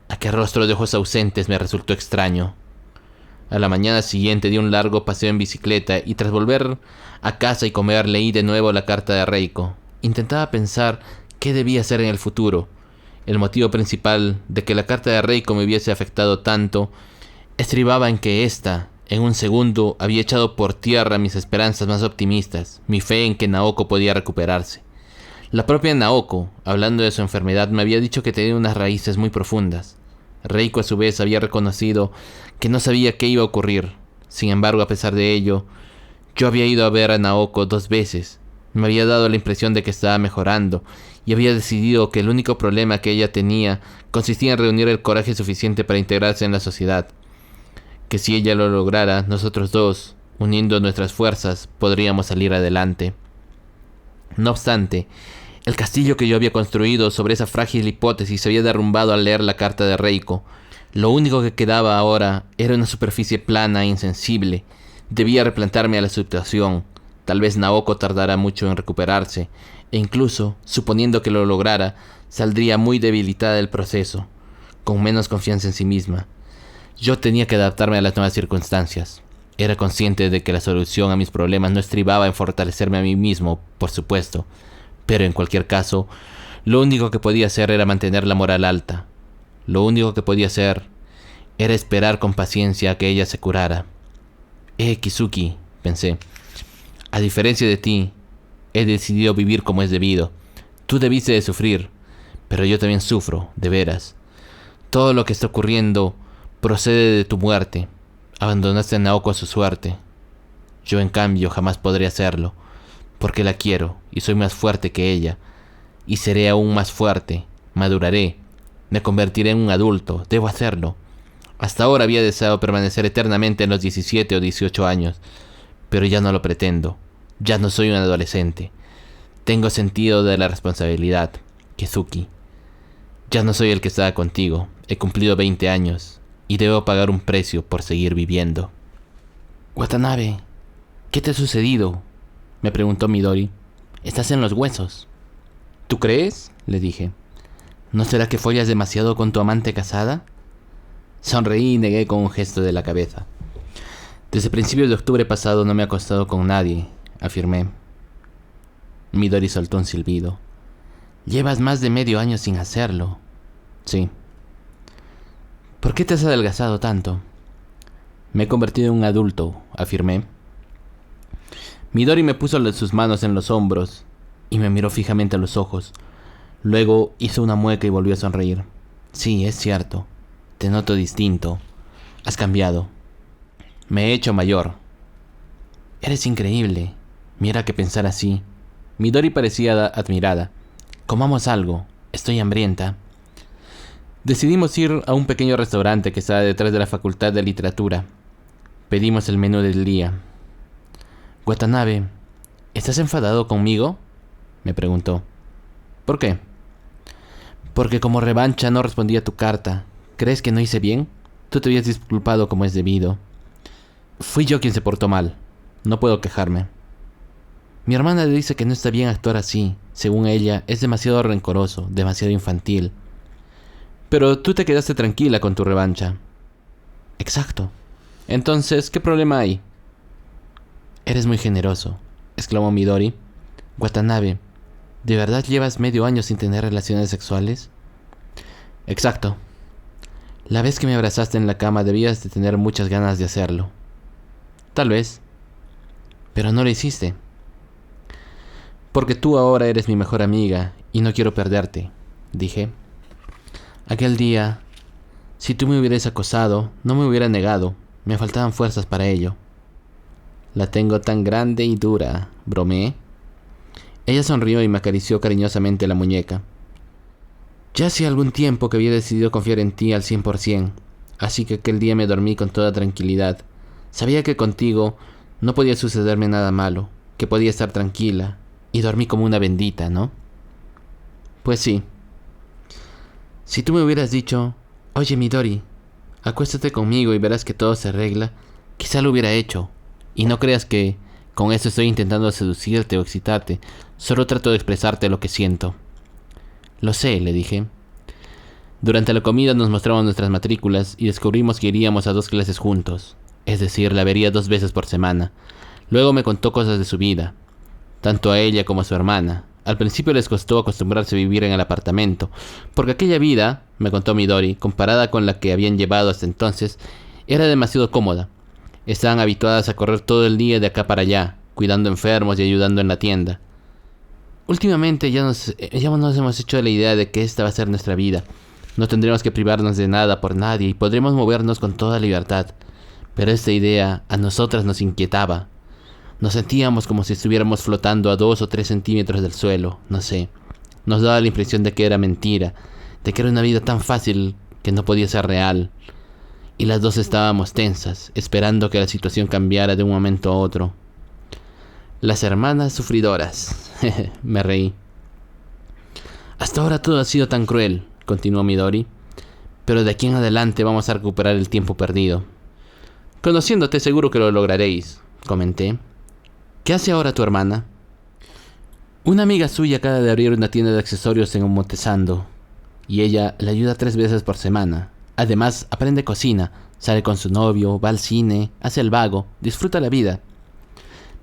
Aquel rostro de ojos ausentes me resultó extraño. A la mañana siguiente di un largo paseo en bicicleta y tras volver a casa y comer leí de nuevo la carta de Reiko. Intentaba pensar qué debía hacer en el futuro. El motivo principal de que la carta de Reiko me hubiese afectado tanto estribaba en que ésta, en un segundo, había echado por tierra mis esperanzas más optimistas, mi fe en que Naoko podía recuperarse. La propia Naoko, hablando de su enfermedad, me había dicho que tenía unas raíces muy profundas. Reiko a su vez había reconocido que no sabía qué iba a ocurrir. Sin embargo, a pesar de ello, yo había ido a ver a Naoko 2 veces. Me había dado la impresión de que estaba mejorando y había decidido que el único problema que ella tenía consistía en reunir el coraje suficiente para integrarse en la sociedad. Que si ella lo lograra, nosotros dos, uniendo nuestras fuerzas, podríamos salir adelante. No obstante, el castillo que yo había construido sobre esa frágil hipótesis se había derrumbado al leer la carta de Reiko. Lo único que quedaba ahora era una superficie plana e insensible. Debía replantearme a la situación. Tal vez Naoko tardara mucho en recuperarse, e incluso, suponiendo que lo lograra, saldría muy debilitada del proceso, con menos confianza en sí misma. Yo tenía que adaptarme a las nuevas circunstancias. Era consciente de que la solución a mis problemas no estribaba en fortalecerme a mí mismo, por supuesto, pero en cualquier caso, lo único que podía hacer era mantener la moral alta. Lo único que podía hacer era esperar con paciencia a que ella se curara. Kizuki, pensé, a diferencia de ti, he decidido vivir como es debido. Tú debiste de sufrir, pero yo también sufro, de veras. Todo lo que está ocurriendo procede de tu muerte. Abandonaste a Naoko a su suerte. Yo, en cambio, jamás podré hacerlo, porque la quiero y soy más fuerte que ella. Y seré aún más fuerte, maduraré, me convertiré en un adulto, debo hacerlo. Hasta ahora había deseado permanecer eternamente en los 17 o 18 años, pero ya no lo pretendo. Ya no soy un adolescente. Tengo sentido de la responsabilidad, Kizuki. Ya no soy el que estaba contigo. He cumplido 20 años y debo pagar un precio por seguir viviendo. Watanabe, ¿qué te ha sucedido?, me preguntó Midori. Estás en los huesos. ¿Tú crees?, le dije. ¿No será que follas demasiado con tu amante casada? Sonreí y negué con un gesto de la cabeza. Desde principios de octubre pasado no me he acostado con nadie, afirmé. Midori soltó un silbido. Llevas más de medio año sin hacerlo. Sí. ¿Por qué te has adelgazado tanto? Me he convertido en un adulto, afirmé. Midori me puso sus manos en los hombros y me miró fijamente a los ojos. Luego hizo una mueca y volvió a sonreír. Sí, es cierto. Te noto distinto. Has cambiado. Me he hecho mayor. Eres increíble. Mira que pensar así. Midori parecía admirada. Comamos algo. Estoy hambrienta. Decidimos ir a un pequeño restaurante que estaba detrás de la Facultad de Literatura. Pedimos el menú del día. Watanabe, ¿estás enfadado conmigo?, me preguntó. ¿Por qué? Porque como revancha no respondí a tu carta. ¿Crees que no hice bien? Tú te habías disculpado como es debido. Fui yo quien se portó mal. No puedo quejarme. Mi hermana dice que no está bien actuar así. Según ella, es demasiado rencoroso, demasiado infantil. Pero tú te quedaste tranquila con tu revancha. Exacto. Entonces, ¿qué problema hay? Eres muy generoso, exclamó Midori. Watanabe, ¿de verdad llevas medio año sin tener relaciones sexuales? Exacto. La vez que me abrazaste en la cama debías de tener muchas ganas de hacerlo. Tal vez. Pero no lo hiciste. Porque tú ahora eres mi mejor amiga y no quiero perderte, dije. Aquel día, si tú me hubieras acosado, no me hubiera negado. Me faltaban fuerzas para ello. La tengo tan grande y dura, bromeé. Ella sonrió y me acarició cariñosamente la muñeca. Ya hacía algún tiempo que había decidido confiar en ti al 100%, así que aquel día me dormí con toda tranquilidad. Sabía que contigo no podía sucederme nada malo, que podía estar tranquila, y dormí como una bendita, ¿no? Pues sí. Si tú me hubieras dicho, oye Midori, acuéstate conmigo y verás que todo se arregla, quizá lo hubiera hecho. Y no creas que con eso estoy intentando seducirte o excitarte, solo trato de expresarte lo que siento. Lo sé, le dije. Durante la comida nos mostramos nuestras matrículas y descubrimos que iríamos a 2 clases juntos, es decir, la vería 2 veces por semana. Luego me contó cosas de su vida, tanto a ella como a su hermana. Al principio les costó acostumbrarse a vivir en el apartamento, porque aquella vida, me contó Midori, comparada con la que habían llevado hasta entonces, era demasiado cómoda. Estaban habituadas a correr todo el día de acá para allá, cuidando enfermos y ayudando en la tienda. Últimamente ya nos hemos hecho la idea de que esta va a ser nuestra vida. No tendremos que privarnos de nada por nadie y podremos movernos con toda libertad. Pero esta idea a nosotras nos inquietaba. Nos sentíamos como si estuviéramos flotando a 2 o 3 centímetros del suelo, no sé. Nos daba la impresión de que era mentira, de que era una vida tan fácil que no podía ser real. Y las dos estábamos tensas, esperando que la situación cambiara de un momento a otro. Las hermanas sufridoras. Me reí. Hasta ahora todo ha sido tan cruel, continuó Midori. Pero de aquí en adelante vamos a recuperar el tiempo perdido. Conociéndote seguro que lo lograréis, comenté. ¿Qué hace ahora tu hermana? Una amiga suya acaba de abrir una tienda de accesorios en Omotesando. Y ella le ayuda 3 veces por semana. Además, aprende cocina, sale con su novio, va al cine, hace el vago, disfruta la vida.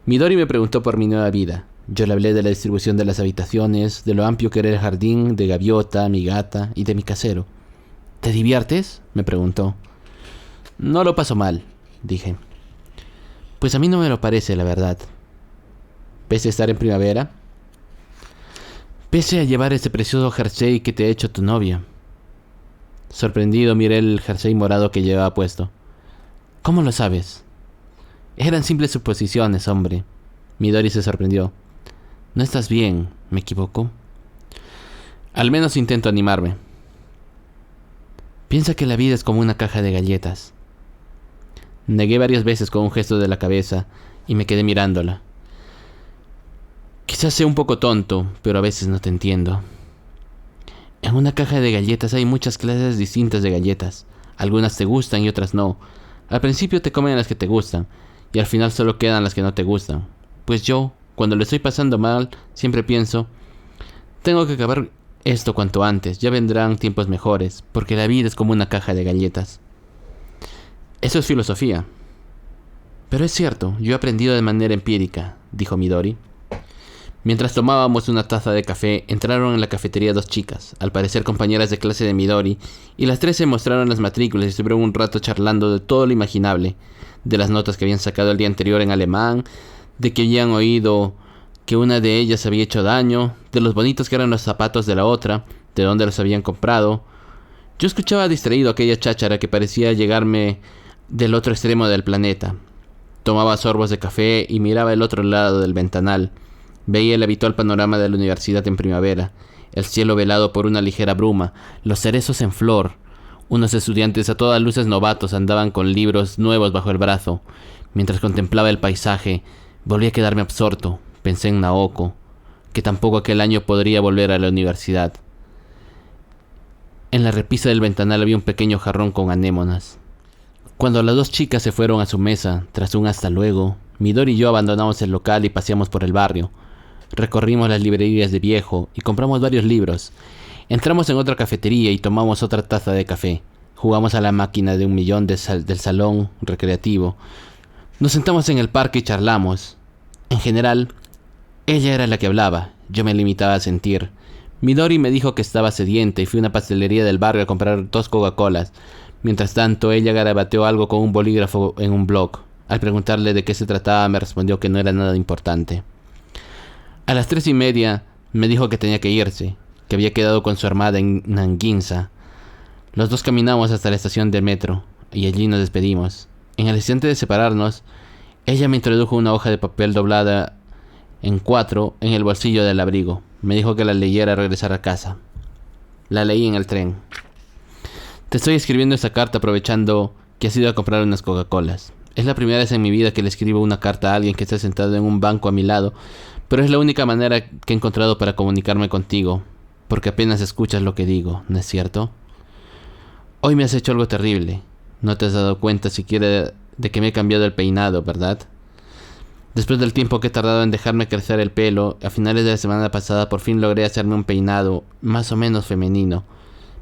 Midori me preguntó por mi nueva vida. Yo le hablé de la distribución de las habitaciones, de lo amplio que era el jardín, de Gaviota, mi gata y de mi casero. ¿Te diviertes?, me preguntó. No lo paso mal, dije. Pues a mí no me lo parece, la verdad. Pese a estar en primavera, pese a llevar ese precioso jersey que te ha hecho tu novia. Sorprendido miré el jersey morado que llevaba puesto. ¿Cómo lo sabes? Eran simples suposiciones, hombre. Midori se sorprendió. No estás bien, ¿me equivoco? Al menos intento animarme. Piensa que la vida es como una caja de galletas. Negué varias veces con un gesto de la cabeza y me quedé mirándola. Quizás sea un poco tonto, pero a veces no te entiendo. En una caja de galletas hay muchas clases distintas de galletas. Algunas te gustan y otras no. Al principio te comen las que te gustan y al final solo quedan las que no te gustan. Pues yo, cuando le estoy pasando mal, siempre pienso, tengo que acabar esto cuanto antes, ya vendrán tiempos mejores, porque la vida es como una caja de galletas. Eso es filosofía. Pero es cierto, yo he aprendido de manera empírica, dijo Midori. Mientras tomábamos una taza de café, entraron en la cafetería 2 chicas, al parecer compañeras de clase de Midori, y las 3 se mostraron las matrículas y estuvieron un rato charlando de todo lo imaginable, de las notas que habían sacado el día anterior en alemán, de que habían oído que una de ellas había hecho daño, de los bonitos que eran los zapatos de la otra, de dónde los habían comprado. Yo escuchaba distraído aquella cháchara que parecía llegarme del otro extremo del planeta. Tomaba sorbos de café y miraba el otro lado del ventanal. Veía el habitual panorama de la universidad en primavera, el cielo velado por una ligera bruma, los cerezos en flor. Unos estudiantes a todas luces novatos andaban con libros nuevos bajo el brazo. Mientras contemplaba el paisaje, volví a quedarme absorto. Pensé en Naoko, que tampoco aquel año podría volver a la universidad. En la repisa del ventanal había un pequeño jarrón con anémonas. Cuando las 2 chicas se fueron a su mesa, tras un hasta luego, Midori y yo abandonamos el local y paseamos por el barrio. Recorrimos las librerías de viejo y compramos varios libros. Entramos en otra cafetería y tomamos otra taza de café. Jugamos a la máquina de 1 millón del salón recreativo. Nos sentamos en el parque y charlamos. En general, ella era la que hablaba. Yo me limitaba a sentir. Midori me dijo que estaba sedienta y fui a una pastelería del barrio a comprar 2 Coca-Colas. Mientras tanto, ella garabateó algo con un bolígrafo en un blog. Al preguntarle de qué se trataba, me respondió que no era nada importante. A las 3:30 me dijo que tenía que irse, que había quedado con su hermana en Nanguinza. Los 2 caminamos hasta la estación de metro y allí nos despedimos. En el instante de separarnos, ella me introdujo una hoja de papel doblada en 4 en el bolsillo del abrigo. Me dijo que la leyera al regresar a casa. La leí en el tren. Te estoy escribiendo esta carta aprovechando que has ido a comprar unas Coca-Colas. Es la primera vez en mi vida que le escribo una carta a alguien que está sentado en un banco a mi lado, pero es la única manera que he encontrado para comunicarme contigo, porque apenas escuchas lo que digo, ¿no es cierto? Hoy me has hecho algo terrible. No te has dado cuenta siquiera de que me he cambiado el peinado, ¿verdad? Después del tiempo que he tardado en dejarme crecer el pelo, a finales de la semana pasada por fin logré hacerme un peinado más o menos femenino,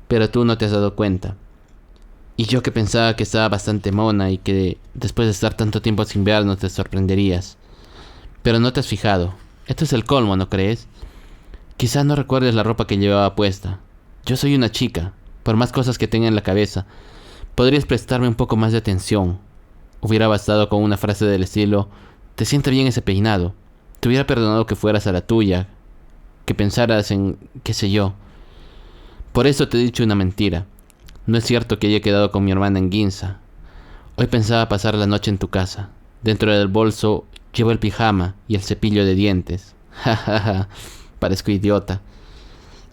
pero tú no te has dado cuenta. Y yo que pensaba que estaba bastante mona y que después de estar tanto tiempo sin vernos te sorprenderías. Pero no te has fijado. Esto es el colmo, ¿no crees? Quizás no recuerdes la ropa que llevaba puesta. Yo soy una chica. Por más cosas que tenga en la cabeza, podrías prestarme un poco más de atención. Hubiera bastado con una frase del estilo: ¿te sienta bien ese peinado? Te hubiera perdonado que fueras a la tuya, que pensaras en, qué sé yo. Por eso te he dicho una mentira. No es cierto que haya quedado con mi hermana en Ginza. Hoy pensaba pasar la noche en tu casa. Dentro del bolso llevo el pijama y el cepillo de dientes. Ja, ja, ja. Parezco idiota.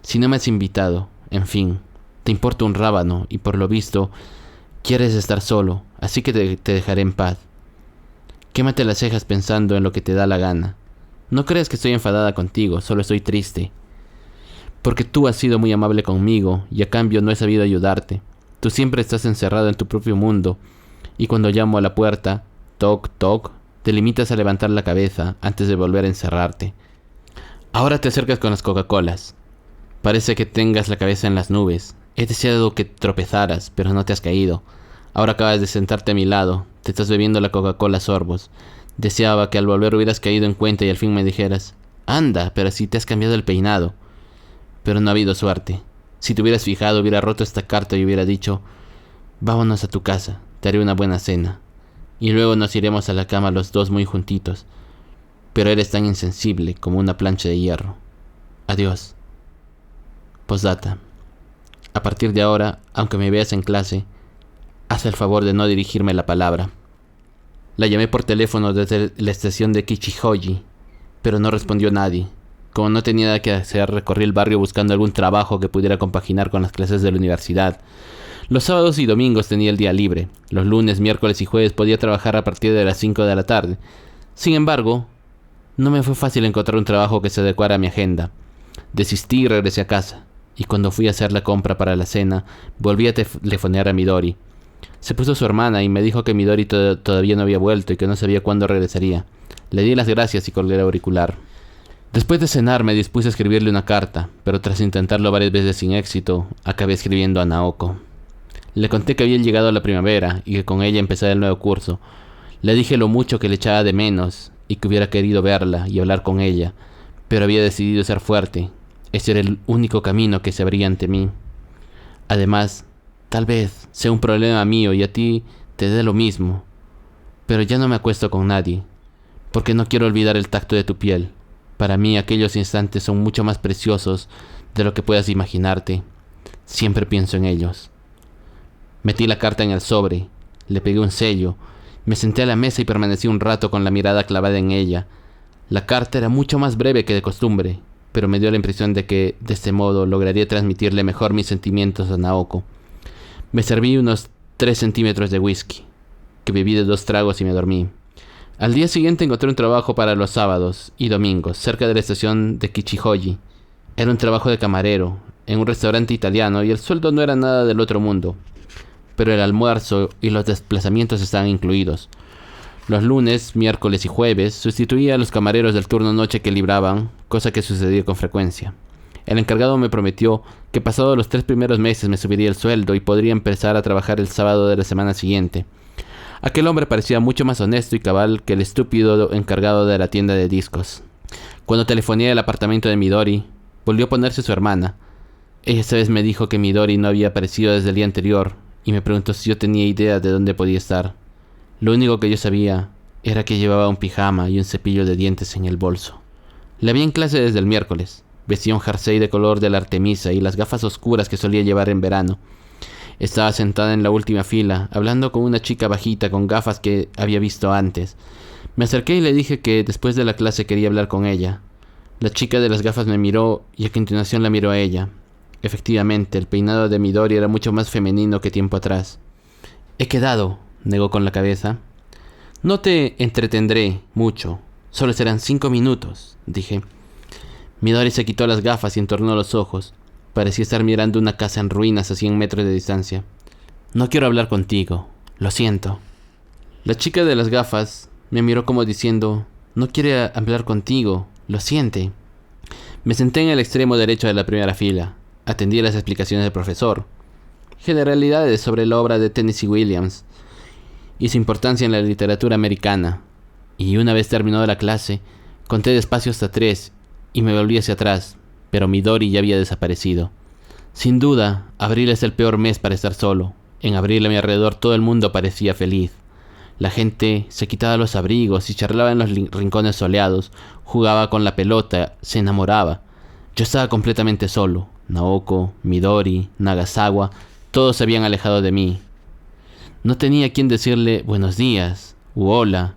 Si no me has invitado, en fin, te importa un rábano y por lo visto quieres estar solo, así que te dejaré en paz. Quémate las cejas pensando en lo que te da la gana. No creas que estoy enfadada contigo, solo estoy triste. Porque tú has sido muy amable conmigo y a cambio no he sabido ayudarte. Tú siempre estás encerrado en tu propio mundo y cuando llamo a la puerta, toc, toc, te limitas a levantar la cabeza antes de volver a encerrarte. Ahora te acercas con las Coca-Colas. Parece que tengas la cabeza en las nubes. He deseado que tropezaras, pero no te has caído. Ahora acabas de sentarte a mi lado. Te estás bebiendo la Coca-Cola a sorbos. Deseaba que al volver hubieras caído en cuenta y al fin me dijeras: anda, pero si te has cambiado el peinado. Pero no ha habido suerte. Si te hubieras fijado, hubiera roto esta carta y hubiera dicho: vámonos a tu casa, te haré una buena cena. Y luego nos iremos a la cama los dos muy juntitos. Pero eres tan insensible como una plancha de hierro. Adiós. Postdata. A partir de ahora, aunque me veas en clase, haz el favor de no dirigirme la palabra. La llamé por teléfono desde la estación de Kichijoji, pero no respondió nadie. Como no tenía nada que hacer, recorrí el barrio buscando algún trabajo que pudiera compaginar con las clases de la universidad. Los sábados y domingos tenía el día libre. Los lunes, miércoles y jueves podía trabajar a partir de las 5 de la tarde. Sin embargo, no me fue fácil encontrar un trabajo que se adecuara a mi agenda. Desistí y regresé a casa. Y cuando fui a hacer la compra para la cena, volví a telefonear a Midori. Se puso su hermana y me dijo que Midori todavía no había vuelto y que no sabía cuándo regresaría. Le di las gracias y colgué el auricular. Después de cenar me dispuse a escribirle una carta, pero tras intentarlo varias veces sin éxito, acabé escribiendo a Naoko. Le conté que había llegado la primavera y que con ella empezaba el nuevo curso. Le dije lo mucho que le echaba de menos y que hubiera querido verla y hablar con ella, pero había decidido ser fuerte. Ese era el único camino que se abría ante mí. Además, tal vez sea un problema mío y a ti te dé lo mismo, pero ya no me acuesto con nadie, porque no quiero olvidar el tacto de tu piel. Para mí aquellos instantes son mucho más preciosos de lo que puedas imaginarte. Siempre pienso en ellos. Metí la carta en el sobre, le pegué un sello, me senté a la mesa y permanecí un rato con la mirada clavada en ella. La carta era mucho más breve que de costumbre, pero me dio la impresión de que, de este modo, lograría transmitirle mejor mis sentimientos a Naoko. Me serví unos 3 centímetros de whisky, que bebí de 2 tragos y me dormí. Al día siguiente encontré un trabajo para los sábados y domingos, cerca de la estación de Kichijoji. Era un trabajo de camarero, en un restaurante italiano, y el sueldo no era nada del otro mundo. Pero el almuerzo y los desplazamientos estaban incluidos. Los lunes, miércoles y jueves sustituía a los camareros del turno noche que libraban, cosa que sucedía con frecuencia. El encargado me prometió que pasados los 3 primeros meses me subiría el sueldo y podría empezar a trabajar el sábado de la semana siguiente. Aquel hombre parecía mucho más honesto y cabal que el estúpido encargado de la tienda de discos. Cuando telefoneé al apartamento de Midori, volvió a ponerse su hermana. Ella esta vez me dijo que Midori no había aparecido desde el día anterior y me preguntó si yo tenía idea de dónde podía estar. Lo único que yo sabía era que llevaba un pijama y un cepillo de dientes en el bolso. La vi en clase desde el miércoles. Vestía un jersey de color de la Artemisa y las gafas oscuras que solía llevar en verano. Estaba sentada en la última fila, hablando con una chica bajita con gafas que había visto antes. Me acerqué y le dije que después de la clase quería hablar con ella. La chica de las gafas me miró y a continuación la miró a ella. Efectivamente, el peinado de Midori era mucho más femenino que tiempo atrás. He quedado, negó con la cabeza. No te entretendré mucho, solo serán 5 minutos, dije. Midori se quitó las gafas y entornó los ojos. Parecía estar mirando una casa en ruinas a 100 metros de distancia. No quiero hablar contigo, lo siento. La chica de las gafas me miró como diciendo, no quiere hablar contigo, lo siente. Me senté en el extremo derecho de la primera fila. Atendí las explicaciones del profesor. Generalidades sobre la obra de Tennessee Williams y su importancia en la literatura americana. Y una vez terminada la clase, conté despacio hasta 3 y me volví hacia atrás, pero Midori ya había desaparecido. Sin duda, abril es el peor mes para estar solo. En abril a mi alrededor todo el mundo parecía feliz. La gente se quitaba los abrigos y charlaba en los rincones soleados, jugaba con la pelota, se enamoraba. Yo estaba completamente solo. Naoko, Midori, Nagasawa, todos se habían alejado de mí. No tenía a quien decirle buenos días u hola.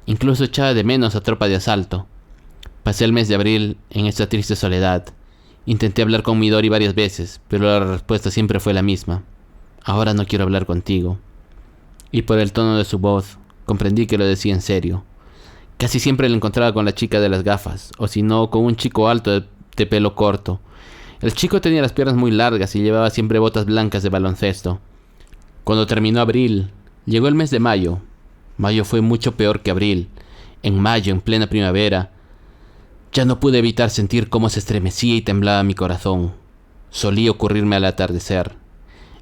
Incluso echaba de menos a Tropa de Asalto. Pasé el mes de abril en esta triste soledad. Intenté hablar con Midori varias veces, pero la respuesta siempre fue la misma. Ahora no quiero hablar contigo. Y por el tono de su voz, comprendí que lo decía en serio. Casi siempre la encontraba con la chica de las gafas, o si no, con un chico alto de pelo corto. El chico tenía las piernas muy largas y llevaba siempre botas blancas de baloncesto. Cuando terminó abril, llegó el mes de mayo. Mayo fue mucho peor que abril. En mayo, en plena primavera, ya no pude evitar sentir cómo se estremecía y temblaba mi corazón. Solía ocurrirme al atardecer.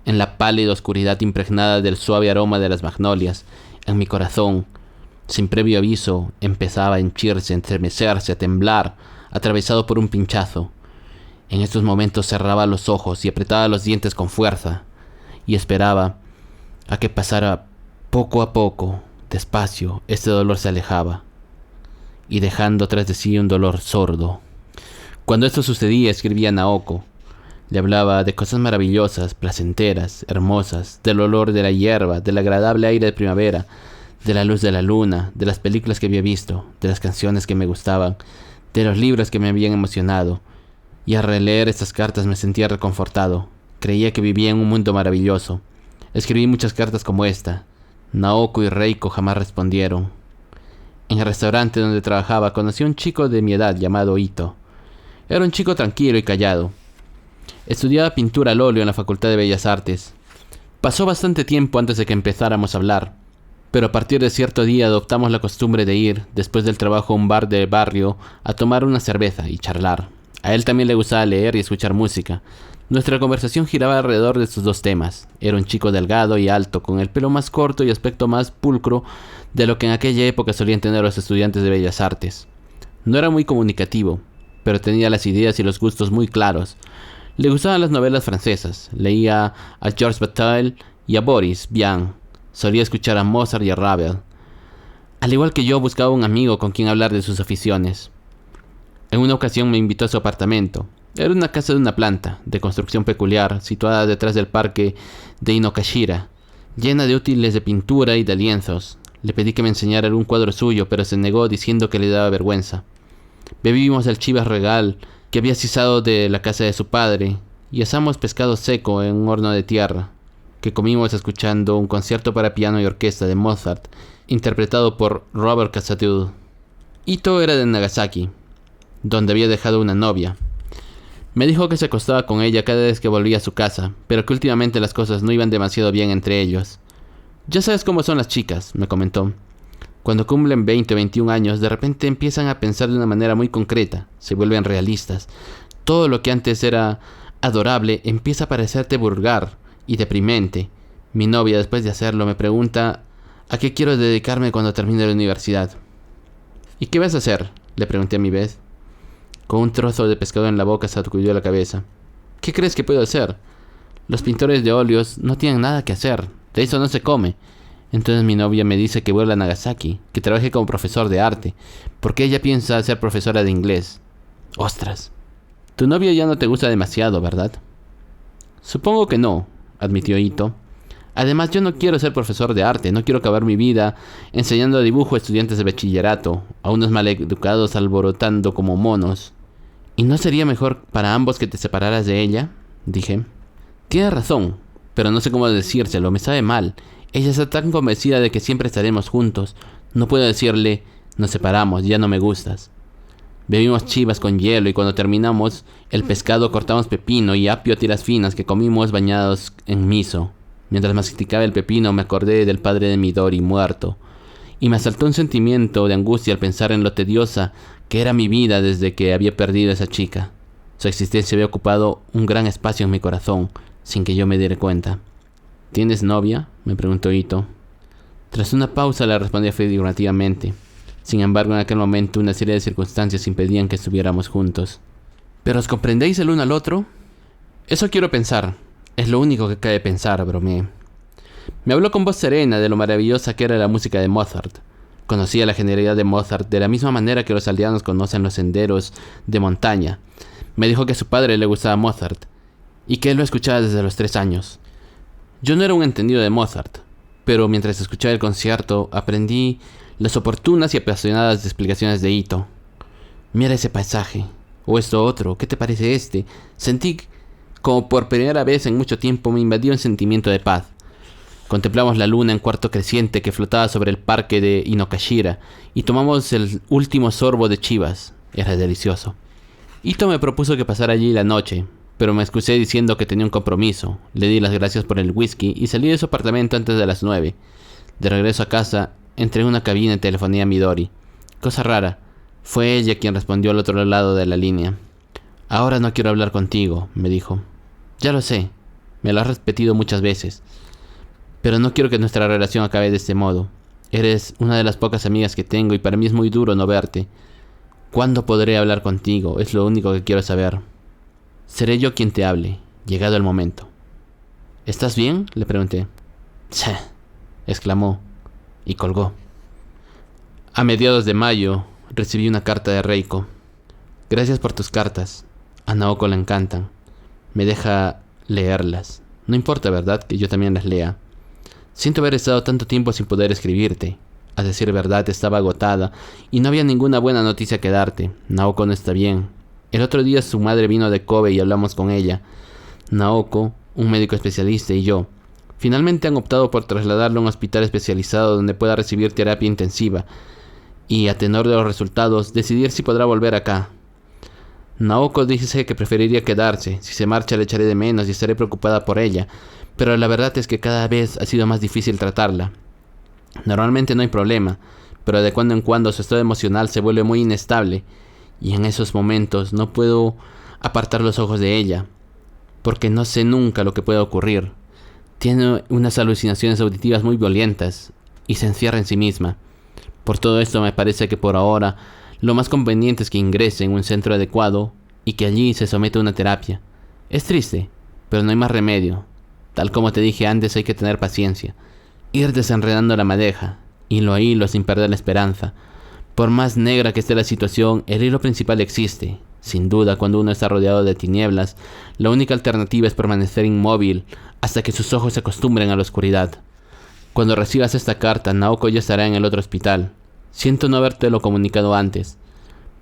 En la pálida oscuridad impregnada del suave aroma de las magnolias, en mi corazón, sin previo aviso, empezaba a henchirse, a estremecerse, a temblar, atravesado por un pinchazo. En estos momentos cerraba los ojos y apretaba los dientes con fuerza, y esperaba a que pasara poco a poco, despacio, este dolor se alejaba, y dejando tras de sí un dolor sordo. Cuando esto sucedía, escribía a Naoko. Le hablaba de cosas maravillosas, placenteras, hermosas, del olor de la hierba, del agradable aire de primavera, de la luz de la luna, de las películas que había visto, de las canciones que me gustaban, de los libros que me habían emocionado. Y al releer estas cartas me sentía reconfortado. Creía que vivía en un mundo maravilloso. Escribí muchas cartas como esta. Naoko y Reiko jamás respondieron. En el restaurante donde trabajaba conocí a un chico de mi edad llamado Ito. Era un chico tranquilo y callado. Estudiaba pintura al óleo en la Facultad de Bellas Artes. Pasó bastante tiempo antes de que empezáramos a hablar, pero a partir de cierto día adoptamos la costumbre de ir, después del trabajo a un bar del barrio, a tomar una cerveza y charlar. A él también le gustaba leer y escuchar música. Nuestra conversación giraba alrededor de estos dos temas. Era un chico delgado y alto, con el pelo más corto y aspecto más pulcro de lo que en aquella época solían tener los estudiantes de Bellas Artes. No era muy comunicativo, pero tenía las ideas y los gustos muy claros. Le gustaban las novelas francesas, leía a Georges Bataille y a Boris Vian. Solía escuchar a Mozart y a Ravel. Al igual que yo, buscaba un amigo con quien hablar de sus aficiones. En una ocasión me invitó a su apartamento. Era una casa de una planta, de construcción peculiar, situada detrás del parque de Inokashira, llena de útiles de pintura y de lienzos. Le pedí que me enseñara algún cuadro suyo, pero se negó diciendo que le daba vergüenza. Bebimos el Chivas Regal que había sisado de la casa de su padre, y asamos pescado seco en un horno de tierra, que comimos escuchando un concierto para piano y orquesta de Mozart, interpretado por Robert Casadeau. Ito era de Nagasaki, donde había dejado una novia. Me dijo que se acostaba con ella cada vez que volvía a su casa, pero que últimamente las cosas no iban demasiado bien entre ellos. Ya sabes cómo son las chicas, me comentó. Cuando cumplen 20 o 21 años, de repente empiezan a pensar de una manera muy concreta, se vuelven realistas. Todo lo que antes era adorable empieza a parecerte vulgar y deprimente. Mi novia, después de hacerlo, me pregunta a qué quiero dedicarme cuando termine la universidad. ¿Y qué vas a hacer?, le pregunté a mi vez. Con un trozo de pescado en la boca sacudió la cabeza. ¿Qué crees que puedo hacer? Los pintores de óleos no tienen nada que hacer, de eso no se come. Entonces mi novia me dice que vuelva a Nagasaki, que trabaje como profesor de arte, porque ella piensa ser profesora de inglés. ¡Ostras! Tu novia ya no te gusta demasiado, ¿verdad? Supongo que no, admitió Ito. Además, yo no quiero ser profesor de arte, no quiero acabar mi vida enseñando dibujo a estudiantes de bachillerato, a unos maleducados alborotando como monos. ¿Y no sería mejor para ambos que te separaras de ella?, dije. Tienes razón, pero no sé cómo decírselo, me sabe mal. Ella está tan convencida de que siempre estaremos juntos. No puedo decirle, nos separamos, ya no me gustas. Bebimos chivas con hielo y cuando terminamos el pescado cortamos pepino y apio a tiras finas que comimos bañados en miso. Mientras masticaba el pepino me acordé del padre de Midori muerto. Y me asaltó un sentimiento de angustia al pensar en lo tediosa que era mi vida desde que había perdido a esa chica. Su existencia había ocupado un gran espacio en mi corazón, sin que yo me diera cuenta. ¿Tienes novia?, me preguntó Ito. Tras una pausa le respondí afirmativamente. Sin embargo, en aquel momento una serie de circunstancias impedían que estuviéramos juntos. ¿Pero os comprendéis el uno al otro? Eso quiero pensar. Es lo único que cabe pensar, bromeé. Me habló con voz serena de lo maravillosa que era la música de Mozart. Conocía la genialidad de Mozart de la misma manera que los aldeanos conocen los senderos de montaña. Me dijo que a su padre le gustaba Mozart y que él lo escuchaba desde los 3 años. Yo no era un entendido de Mozart, pero mientras escuchaba el concierto aprendí las oportunas y apasionadas explicaciones de Ito. Mira ese paisaje, o esto otro, ¿qué te parece este? Sentí como por primera vez en mucho tiempo me invadió un sentimiento de paz. Contemplamos la luna en cuarto creciente que flotaba sobre el parque de Inokashira y tomamos el último sorbo de chivas. Era delicioso. Ito me propuso que pasara allí la noche, pero me excusé diciendo que tenía un compromiso. Le di las gracias por el whisky y salí de su apartamento antes de las 9. De regreso a casa, entré en una cabina y telefoné a Midori. Cosa rara, fue ella quien respondió al otro lado de la línea. Ahora no quiero hablar contigo, me dijo. Ya lo sé, me lo has repetido muchas veces. Pero no quiero que nuestra relación acabe de este modo. Eres una de las pocas amigas que tengo y para mí es muy duro no verte. ¿Cuándo podré hablar contigo? Es lo único que quiero saber. Seré yo quien te hable, llegado el momento. ¿Estás bien?, le pregunté. Sí, exclamó, y colgó. A mediados de mayo recibí una carta de Reiko. Gracias por tus cartas. A Naoko le encantan. Me deja leerlas. No importa, ¿verdad?, que yo también las lea. Siento haber estado tanto tiempo sin poder escribirte. A decir verdad, estaba agotada y no había ninguna buena noticia que darte. Naoko no está bien. El otro día su madre vino de Kobe y hablamos con ella. Naoko, un médico especialista y yo, finalmente han optado por trasladarlo a un hospital especializado donde pueda recibir terapia intensiva y, a tenor de los resultados, decidir si podrá volver acá. Naoko dice que preferiría quedarse. Si se marcha le echaré de menos y estaré preocupada por ella, pero la verdad es que cada vez ha sido más difícil tratarla. Normalmente no hay problema, pero de cuando en cuando su estado emocional se vuelve muy inestable y en esos momentos no puedo apartar los ojos de ella, porque no sé nunca lo que puede ocurrir. Tiene unas alucinaciones auditivas muy violentas y se encierra en sí misma. Por todo esto me parece que por ahora lo más conveniente es que ingrese en un centro adecuado y que allí se someta a una terapia. Es triste, pero no hay más remedio. Tal como te dije antes, hay que tener paciencia. Ir desenredando la madeja, hilo a hilo sin perder la esperanza. Por más negra que esté la situación, el hilo principal existe. Sin duda, cuando uno está rodeado de tinieblas, la única alternativa es permanecer inmóvil hasta que sus ojos se acostumbren a la oscuridad. Cuando recibas esta carta, Naoko ya estará en el otro hospital. Siento no habértelo comunicado antes,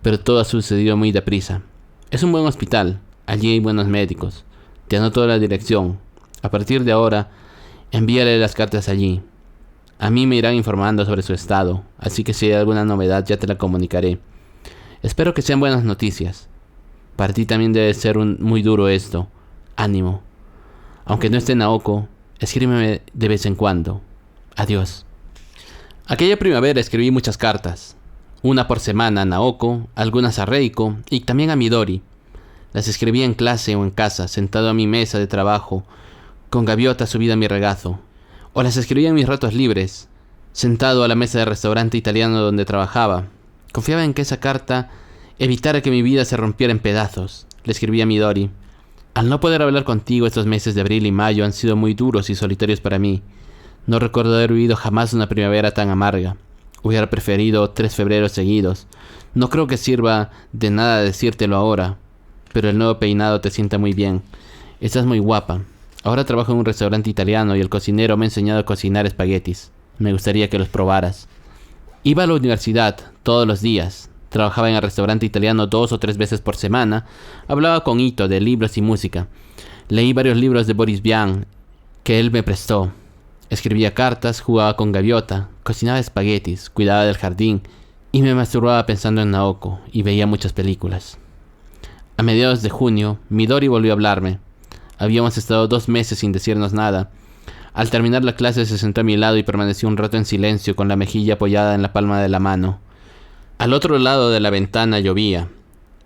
pero todo ha sucedido muy deprisa. Es un buen hospital, allí hay buenos médicos. Te anoto la dirección. A partir de ahora, envíale las cartas allí. A mí me irán informando sobre su estado, así que si hay alguna novedad ya te la comunicaré. Espero que sean buenas noticias. Para ti también debe ser muy duro esto. Ánimo. Aunque no esté Naoko, escríbeme de vez en cuando. Adiós. Aquella primavera escribí muchas cartas. Una por semana a Naoko, algunas a Reiko y también a Midori. Las escribía en clase o en casa, sentado a mi mesa de trabajo, con gaviota subida a mi regazo. O las escribía en mis ratos libres, sentado a la mesa del restaurante italiano donde trabajaba. Confiaba en que esa carta evitara que mi vida se rompiera en pedazos. Le escribí a Midori. Al no poder hablar contigo, estos meses de abril y mayo han sido muy duros y solitarios para mí. No recuerdo haber vivido jamás una primavera tan amarga. Hubiera preferido 3 febreros seguidos. No creo que sirva de nada decírtelo ahora, pero el nuevo peinado te sienta muy bien. Estás muy guapa. Ahora trabajo en un restaurante italiano y el cocinero me ha enseñado a cocinar espaguetis. Me gustaría que los probaras. Iba a la universidad todos los días. Trabajaba en el restaurante italiano 2 o 3 veces por semana. Hablaba con Ito de libros y música. Leí varios libros de Boris Vian que él me prestó. Escribía cartas, jugaba con gaviota, cocinaba espaguetis, cuidaba del jardín y me masturbaba pensando en Naoko y veía muchas películas. A mediados de junio, Midori volvió a hablarme. Habíamos estado 2 meses sin decirnos nada. Al terminar la clase se sentó a mi lado y permaneció un rato en silencio con la mejilla apoyada en la palma de la mano. Al otro lado de la ventana llovía.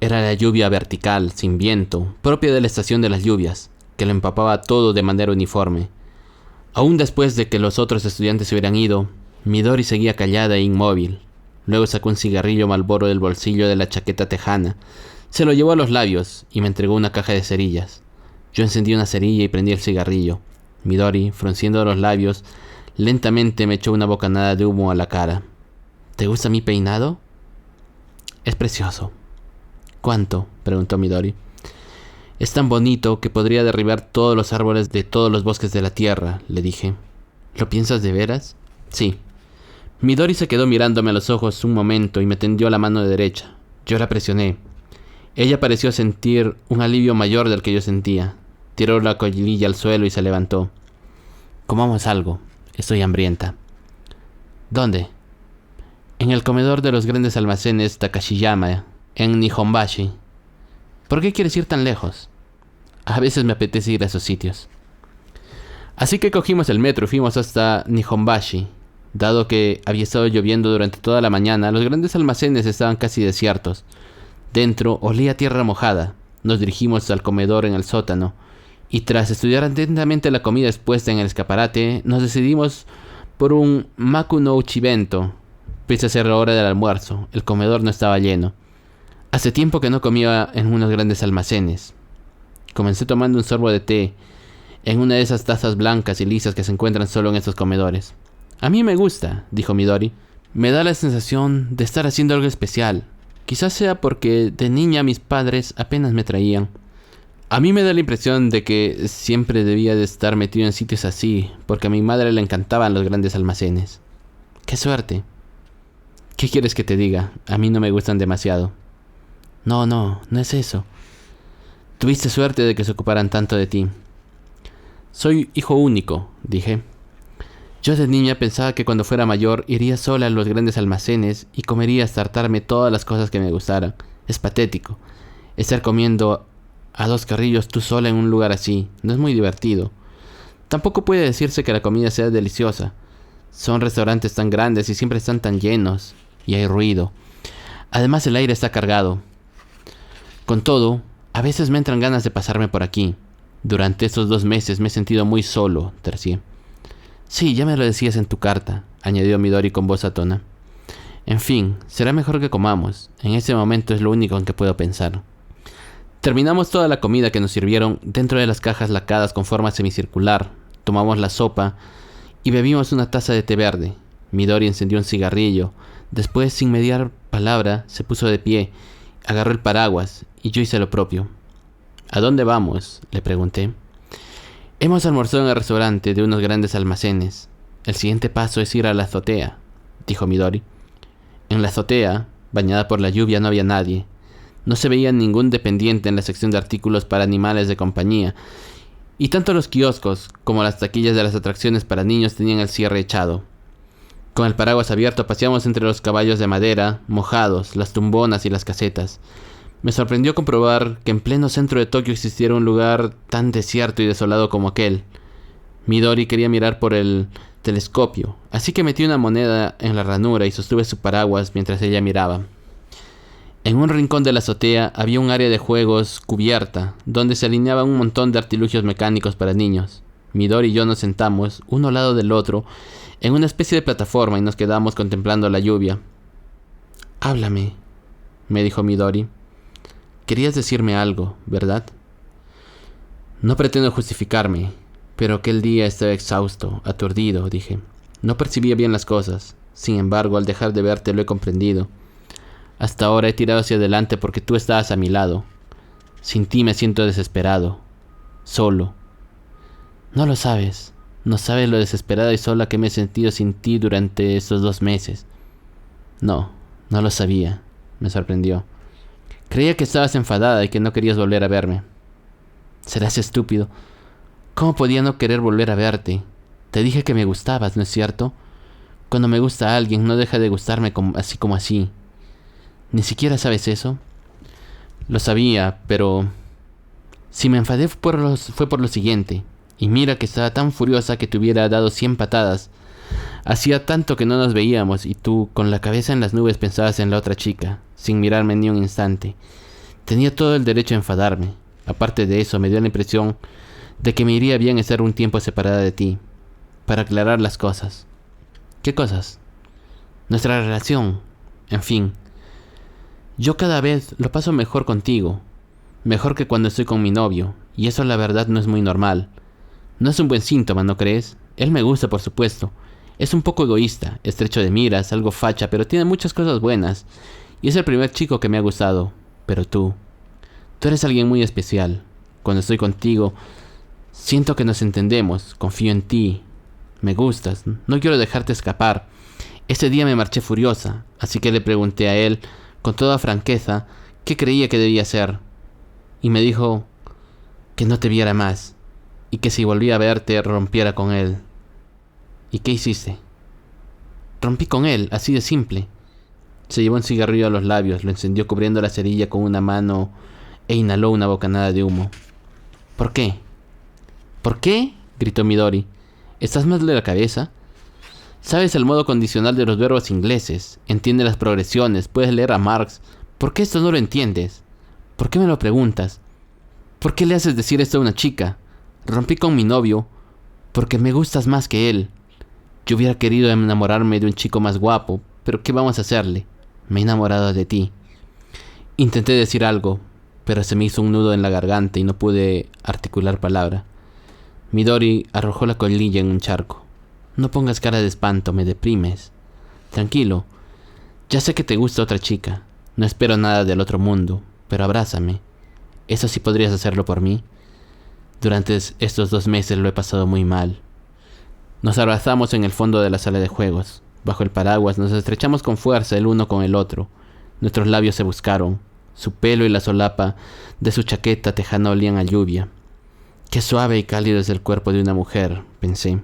Era la lluvia vertical, sin viento, propia de la estación de las lluvias, que lo empapaba todo de manera uniforme. Aún después de que los otros estudiantes se hubieran ido, Midori seguía callada e inmóvil. Luego sacó un cigarrillo Marlboro del bolsillo de la chaqueta tejana. Se lo llevó a los labios y me entregó una caja de cerillas. Yo encendí una cerilla y prendí el cigarrillo. Midori, frunciendo los labios, lentamente me echó una bocanada de humo a la cara. ¿Te gusta mi peinado? Es precioso. ¿Cuánto?, preguntó Midori. Es tan bonito que podría derribar todos los árboles de todos los bosques de la tierra, le dije. ¿Lo piensas de veras? Sí. Midori se quedó mirándome a los ojos un momento y me tendió la mano derecha. Yo la presioné. Ella pareció sentir un alivio mayor del que yo sentía. Tiró la colilla al suelo y se levantó. Comamos algo. Estoy hambrienta. ¿Dónde? En el comedor de los grandes almacenes Takashiyama, en Nihonbashi. ¿Por qué quieres ir tan lejos? A veces me apetece ir a esos sitios. Así que cogimos el metro y fuimos hasta Nihonbashi. Dado que había estado lloviendo durante toda la mañana, los grandes almacenes estaban casi desiertos. Dentro olía tierra mojada. Nos dirigimos al comedor en el sótano, y tras estudiar atentamente la comida expuesta en el escaparate, nos decidimos por un Maku no Uchibento. Pese a ser la hora del almuerzo, el comedor no estaba lleno. Hace tiempo que no comía en unos grandes almacenes. Comencé tomando un sorbo de té en una de esas tazas blancas y lisas que se encuentran solo en estos comedores. A mí me gusta, dijo Midori. Me da la sensación de estar haciendo algo especial. Quizás sea porque de niña mis padres apenas me traían. A mí me da la impresión de que siempre debía de estar metido en sitios así, porque a mi madre le encantaban los grandes almacenes. ¡Qué suerte! ¿Qué quieres que te diga? A mí no me gustan demasiado. No es eso. Tuviste suerte de que se ocuparan tanto de ti. Soy hijo único, dije. Yo de niña pensaba que cuando fuera mayor iría sola a los grandes almacenes y comería hasta hartarme todas las cosas que me gustaran. Es patético. Estar comiendo a 2 carrillos tú sola en un lugar así. No es muy divertido. Tampoco puede decirse que la comida sea deliciosa. Son restaurantes tan grandes y siempre están tan llenos. Y hay ruido. Además el aire está cargado. Con todo, a veces me entran ganas de pasarme por aquí. Durante estos 2 meses me he sentido muy solo, tercié. Sí, ya me lo decías en tu carta, añadió Midori con voz atona. En fin, será mejor que comamos. En ese momento es lo único en que puedo pensar. Terminamos toda la comida que nos sirvieron dentro de las cajas lacadas con forma semicircular. Tomamos la sopa y bebimos una taza de té verde. Midori encendió un cigarrillo. Después, sin mediar palabra, se puso de pie, agarró el paraguas y yo hice lo propio. ¿A dónde vamos?, le pregunté. Hemos almorzado en el restaurante de unos grandes almacenes. El siguiente paso es ir a la azotea, dijo Midori. En la azotea, bañada por la lluvia, no había nadie. No se veía ningún dependiente en la sección de artículos para animales de compañía, y tanto los kioscos como las taquillas de las atracciones para niños tenían el cierre echado. Con el paraguas abierto paseamos entre los caballos de madera, mojados, las tumbonas y las casetas. Me sorprendió comprobar que en pleno centro de Tokio existiera un lugar tan desierto y desolado como aquel. Midori quería mirar por el telescopio, así que metí una moneda en la ranura y sostuve su paraguas mientras ella miraba. En un rincón de la azotea había un área de juegos cubierta, donde se alineaban un montón de artilugios mecánicos para niños. Midori y yo nos sentamos, uno al lado del otro, en una especie de plataforma y nos quedamos contemplando la lluvia. «Háblame», me dijo Midori. «Querías decirme algo, ¿verdad?» «No pretendo justificarme, pero aquel día estaba exhausto, aturdido», dije. «No percibía bien las cosas. Sin embargo, al dejar de verte lo he comprendido. Hasta ahora he tirado hacia adelante porque tú estabas a mi lado. Sin ti me siento desesperado, solo. No lo sabes. No sabes lo desesperada y sola que me he sentido sin ti durante estos 2 meses. No lo sabía», me sorprendió. «Creía que estabas enfadada y que no querías volver a verme». «Serás estúpido. ¿Cómo podía no querer volver a verte? Te dije que me gustabas, ¿no es cierto? Cuando me gusta a alguien no deja de gustarme así como así. ¿Ni siquiera sabes eso?» «Lo sabía, pero si me enfadé fue por lo siguiente. Y mira que estaba tan furiosa que te hubiera dado 100 patadas. Hacía tanto que no nos veíamos y tú, con la cabeza en las nubes, pensabas en la otra chica, sin mirarme ni un instante. Tenía todo el derecho a enfadarme. Aparte de eso, me dio la impresión de que me iría bien estar un tiempo separada de ti, para aclarar las cosas». «¿Qué cosas?» «Nuestra relación. En fin. Yo cada vez lo paso mejor contigo. Mejor que cuando estoy con mi novio. Y eso la verdad no es muy normal. No es un buen síntoma, ¿no crees? Él me gusta, por supuesto. Es un poco egoísta, estrecho de miras, algo facha, pero tiene muchas cosas buenas. Y es el primer chico que me ha gustado. Pero tú eres alguien muy especial. Cuando estoy contigo, siento que nos entendemos, confío en ti, me gustas, no quiero dejarte escapar. Ese día me marché furiosa, así que le pregunté a él, con toda franqueza, qué creía que debía hacer. Y me dijo que no te viera más, y que si volvía a verte, rompiera con él. ¿Y qué hiciste? Rompí con él, así de simple. Se llevó un cigarrillo a los labios, lo encendió cubriendo la cerilla con una mano e inhaló una bocanada de humo. ¿Por qué? ¿Por qué?, gritó Midori. ¿Estás mal de la cabeza? Sabes el modo condicional de los verbos ingleses, entiendes las progresiones, puedes leer a Marx. ¿Por qué esto no lo entiendes? ¿Por qué me lo preguntas? ¿Por qué le haces decir esto a una chica? Rompí con mi novio porque me gustas más que él. Yo hubiera querido enamorarme de un chico más guapo, pero ¿qué vamos a hacerle? Me he enamorado de ti. Intenté decir algo, pero se me hizo un nudo en la garganta y no pude articular palabra. Midori arrojó la colilla en un charco. No pongas cara de espanto, me deprimes. Tranquilo, ya sé que te gusta otra chica. No espero nada del otro mundo, pero abrázame. ¿Eso sí podrías hacerlo por mí? Durante estos 2 meses lo he pasado muy mal. Nos abrazamos en el fondo de la sala de juegos. Bajo el paraguas nos estrechamos con fuerza el uno con el otro. Nuestros labios se buscaron. Su pelo y la solapa de su chaqueta tejana olían a lluvia. Qué suave y cálido es el cuerpo de una mujer, pensé.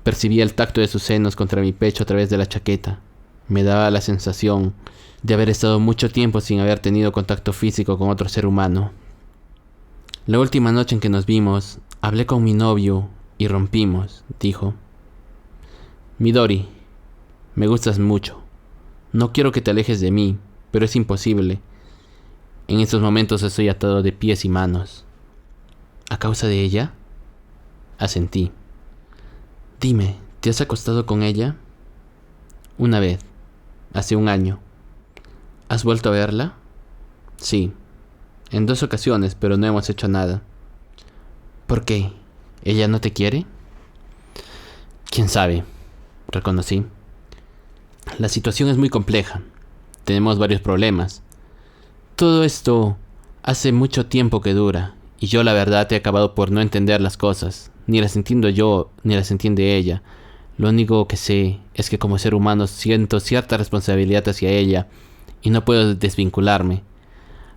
Percibía el tacto de sus senos contra mi pecho a través de la chaqueta. Me daba la sensación de haber estado mucho tiempo sin haber tenido contacto físico con otro ser humano. La última noche en que nos vimos, hablé con mi novio y rompimos, dijo. Midori, me gustas mucho. No quiero que te alejes de mí, pero es imposible. En estos momentos estoy atado de pies y manos. ¿A causa de ella? Asentí. Dime, ¿te has acostado con ella? Una vez, hace 1 año. ¿Has vuelto a verla? Sí, en 2 ocasiones, pero no hemos hecho nada. ¿Por qué? ¿Ella no te quiere? ¿Quién sabe?, reconocí. La situación es muy compleja. Tenemos varios problemas. Todo esto hace mucho tiempo que dura, y yo la verdad he acabado por no entender las cosas. Ni las entiendo yo, ni las entiende ella. Lo único que sé es que como ser humano siento cierta responsabilidad hacia ella, y no puedo desvincularme.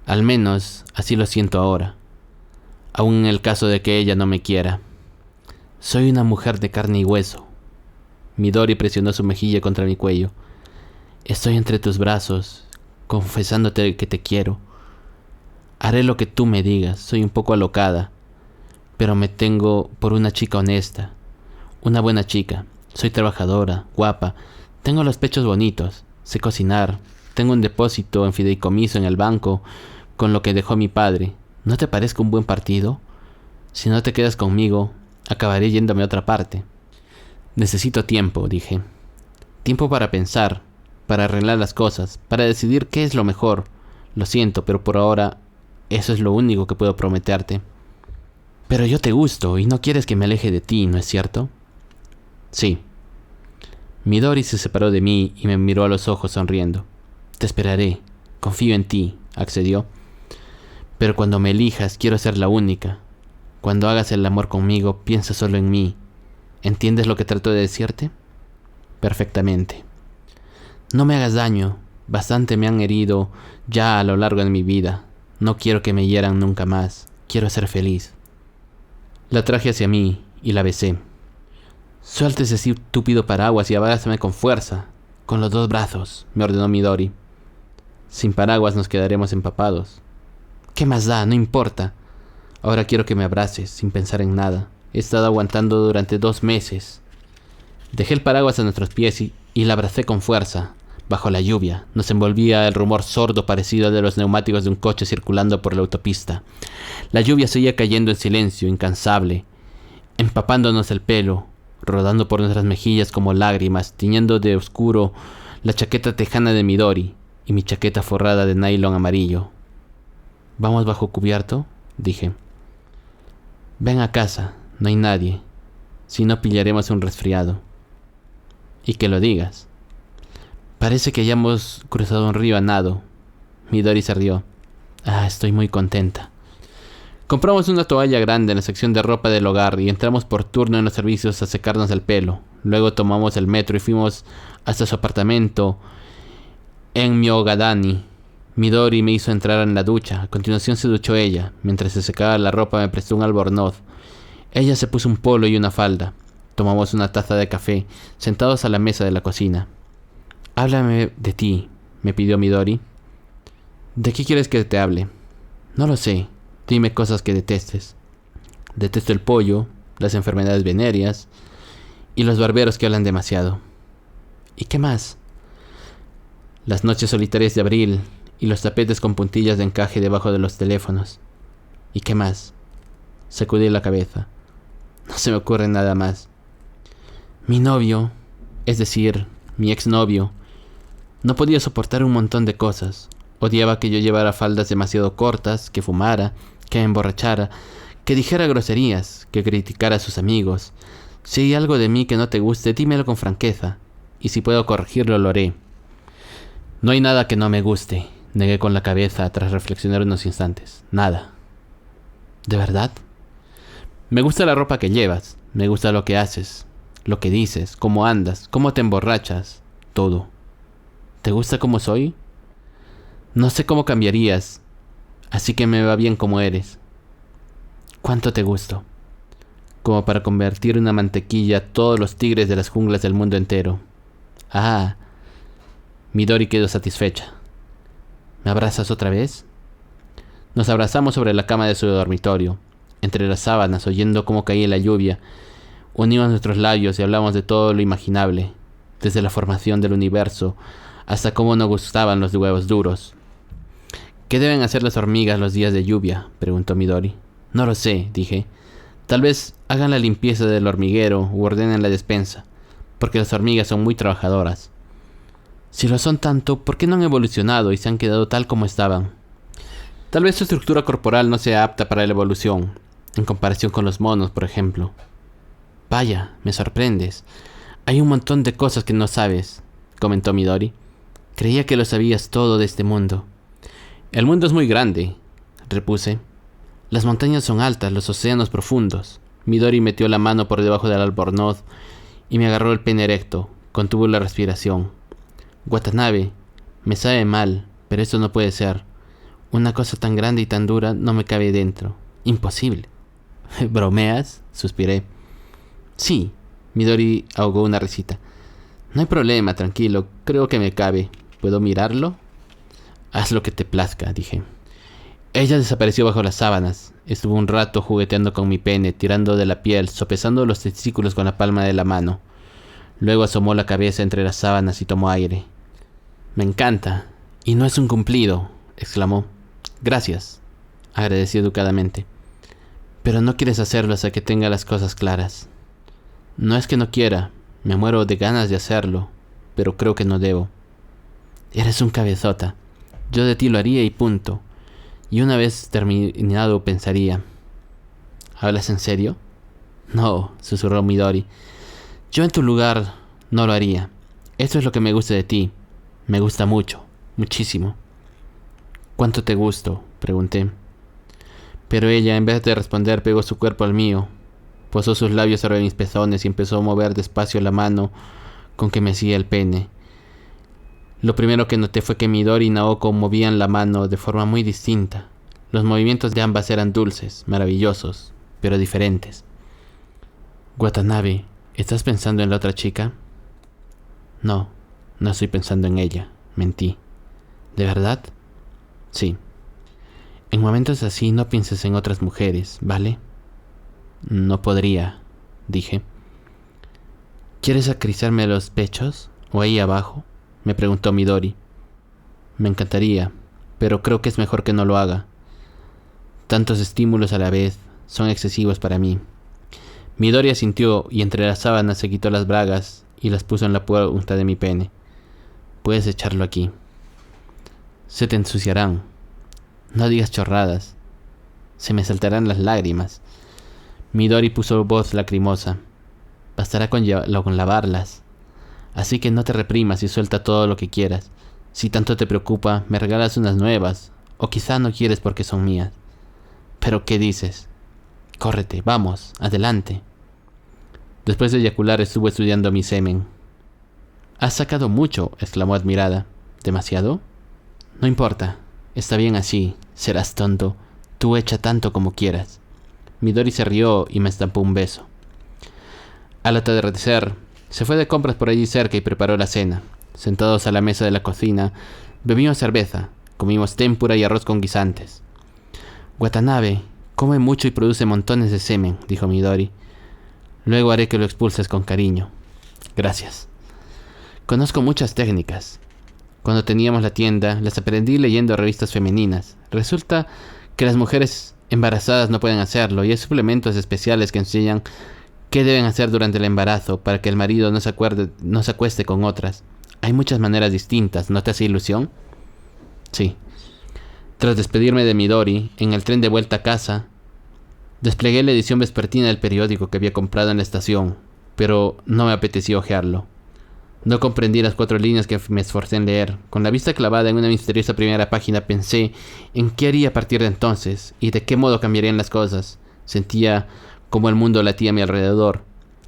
Al menos así lo siento ahora, aun en el caso de que ella no me quiera. Soy una mujer de carne y hueso. Midori presionó su mejilla contra mi cuello. Estoy entre tus brazos, confesándote que te quiero. Haré lo que tú me digas, soy un poco alocada, pero me tengo por una chica honesta, una buena chica. Soy trabajadora, guapa, tengo los pechos bonitos, sé cocinar, tengo un depósito en fideicomiso en el banco con lo que dejó mi padre. ¿No te parezca un buen partido? Si no te quedas conmigo, acabaré yéndome a otra parte. Necesito tiempo, dije. Tiempo para pensar, para arreglar las cosas, para decidir qué es lo mejor. Lo siento, pero por ahora eso es lo único que puedo prometerte. Pero yo te gusto y no quieres que me aleje de ti, ¿no es cierto? Sí. Midori se separó de mí y me miró a los ojos sonriendo. Te esperaré, confío en ti, accedió. Pero cuando me elijas quiero ser la única. Cuando hagas el amor conmigo, piensa solo en mí. ¿Entiendes lo que trato de decirte? Perfectamente. No me hagas daño. Bastante me han herido ya a lo largo de mi vida. No quiero que me hieran nunca más. Quiero ser feliz. La traje hacia mí y la besé. Suelta ese estúpido paraguas y abrázame con fuerza. Con los 2 brazos, me ordenó Midori. Sin paraguas nos quedaremos empapados. ¿Qué más da? No importa. Ahora quiero que me abraces, sin pensar en nada. He estado aguantando durante 2 meses. Dejé el paraguas a nuestros pies y la abracé con fuerza. Bajo la lluvia nos envolvía el rumor sordo parecido al de los neumáticos de un coche circulando por la autopista. La lluvia seguía cayendo en silencio, incansable, empapándonos el pelo, rodando por nuestras mejillas como lágrimas, tiñendo de oscuro la chaqueta tejana de Midori y mi chaqueta forrada de nylon amarillo. ¿Vamos bajo cubierto?, dije. Ven a casa, no hay nadie. Si no, pillaremos un resfriado. Y que lo digas. Parece que hayamos cruzado un río a nado. Midori se rió. Estoy muy contenta. Compramos una toalla grande en la sección de ropa del hogar y entramos por turno en los servicios a secarnos el pelo. Luego tomamos el metro y fuimos hasta su apartamento en Myogadani. Midori me hizo entrar en la ducha. A continuación se duchó ella. Mientras se secaba la ropa me prestó un albornoz. Ella se puso un polo y una falda. Tomamos una taza de café, sentados a la mesa de la cocina. «Háblame de ti», me pidió Midori. «¿De qué quieres que te hable?» «No lo sé. Dime cosas que detestes». «Detesto el pollo, las enfermedades venéreas y los barberos que hablan demasiado». «¿Y qué más?» «Las noches solitarias de abril y los tapetes con puntillas de encaje debajo de los teléfonos». «¿Y qué más?» Sacudí la cabeza. «No se me ocurre nada más». «Mi novio, es decir, mi exnovio, no podía soportar un montón de cosas. Odiaba que yo llevara faldas demasiado cortas, que fumara, que me emborrachara, que dijera groserías, que criticara a sus amigos. Si hay algo de mí que no te guste, dímelo con franqueza, y si puedo corregirlo, lo haré». «No hay nada que no me guste», negué con la cabeza tras reflexionar unos instantes. «Nada». «¿De verdad?» «Me gusta la ropa que llevas, me gusta lo que haces, lo que dices, cómo andas, cómo te emborrachas, todo». «¿Te gusta como soy?» «No sé cómo cambiarías, así que me va bien como eres». «¿Cuánto te gusto?» «Como para convertir en una mantequilla a todos los tigres de las junglas del mundo entero». «Ah». Midori quedó satisfecha. «¿Me abrazas otra vez?» Nos abrazamos sobre la cama de su dormitorio, entre las sábanas, oyendo cómo caía la lluvia. Unimos nuestros labios y hablamos de todo lo imaginable, desde la formación del universo hasta cómo nos gustaban los huevos duros. «¿Qué deben hacer las hormigas los días de lluvia?», preguntó Midori. «No lo sé», dije. «Tal vez hagan la limpieza del hormiguero u ordenen la despensa, porque las hormigas son muy trabajadoras». «Si lo son tanto, ¿por qué no han evolucionado y se han quedado tal como estaban?» «Tal vez su estructura corporal no sea apta para la evolución, en comparación con los monos, por ejemplo». «Vaya, me sorprendes. Hay un montón de cosas que no sabes», comentó Midori. «Creía que lo sabías todo de este mundo». «El mundo es muy grande», repuse. «Las montañas son altas, los océanos profundos». Midori metió la mano por debajo del albornoz y me agarró el pene erecto. Contuvo la respiración. «Watanabe, me sabe mal, pero esto no puede ser. Una cosa tan grande y tan dura no me cabe dentro. Imposible». «¿Bromeas?», suspiré. «Sí», Midori ahogó una risita. «No hay problema, tranquilo, creo que me cabe. ¿Puedo mirarlo?» «Haz lo que te plazca», dije. Ella desapareció bajo las sábanas. Estuvo un rato jugueteando con mi pene, tirando de la piel, sopesando los testículos con la palma de la mano. Luego asomó la cabeza entre las sábanas y tomó aire. «Me encanta. Y no es un cumplido», exclamó. «Gracias», agradecí educadamente. «Pero no quieres hacerlo hasta que tenga las cosas claras». «No es que no quiera. Me muero de ganas de hacerlo. Pero creo que no debo». «Eres un cabezota. Yo de ti lo haría y punto. Y una vez terminado pensaría». «¿Hablas en serio?» «No», susurró Midori. «Yo en tu lugar no lo haría. Esto es lo que me gusta de ti. Me gusta mucho. Muchísimo». «¿Cuánto te gusto?», pregunté. Pero ella, en vez de responder, pegó su cuerpo al mío. Posó sus labios sobre mis pezones y empezó a mover despacio la mano con que me hacía el pene. Lo primero que noté fue que Midori y Naoko movían la mano de forma muy distinta. Los movimientos de ambas eran dulces, maravillosos, pero diferentes. «Watanabe, ¿estás pensando en la otra chica?» «No, no estoy pensando en ella», mentí. «¿De verdad?» «Sí». «En momentos así no pienses en otras mujeres, ¿vale?» «No podría», dije. «¿Quieres acariciarme los pechos? ¿O ahí abajo?», me preguntó Midori. «Me encantaría, pero creo que es mejor que no lo haga. Tantos estímulos a la vez son excesivos para mí». Midori asintió y entre las sábanas se quitó las bragas y las puso en la punta de mi pene. «Puedes echarlo aquí». «Se te ensuciarán». «No digas chorradas. Se me saltarán las lágrimas». Midori puso voz lacrimosa. «Bastará con lavarlas. Así que no te reprimas y suelta todo lo que quieras. Si tanto te preocupa, me regalas unas nuevas. O quizá no quieres porque son mías». ¿Pero qué dices? Córrete, vamos, adelante. Después de eyacular estuvo estudiando mi semen. «Has sacado mucho», exclamó admirada. «¿Demasiado?» «No importa. Está bien así. Serás tonto. Tú echa tanto como quieras». Midori se rió y me estampó un beso. Al atardecer, se fue de compras por allí cerca y preparó la cena. Sentados a la mesa de la cocina, bebimos cerveza, comimos tempura y arroz con guisantes. «Watanabe come mucho y produce montones de semen», dijo Midori. «Luego haré que lo expulses con cariño». «Gracias. Conozco muchas técnicas. Cuando teníamos la tienda, las aprendí leyendo revistas femeninas. Resulta que las mujeres embarazadas no pueden hacerlo y hay suplementos especiales que enseñan qué deben hacer durante el embarazo para que el marido no se acueste con otras. Hay muchas maneras distintas, ¿no te hace ilusión?» «Sí». Tras despedirme de Midori, en el tren de vuelta a casa, desplegué la edición vespertina del periódico que había comprado en la estación, pero no me apeteció hojearlo. No comprendí las 4 líneas que me esforcé en leer. Con la vista clavada en una misteriosa primera página pensé en qué haría a partir de entonces y de qué modo cambiarían las cosas. Sentía como el mundo latía a mi alrededor.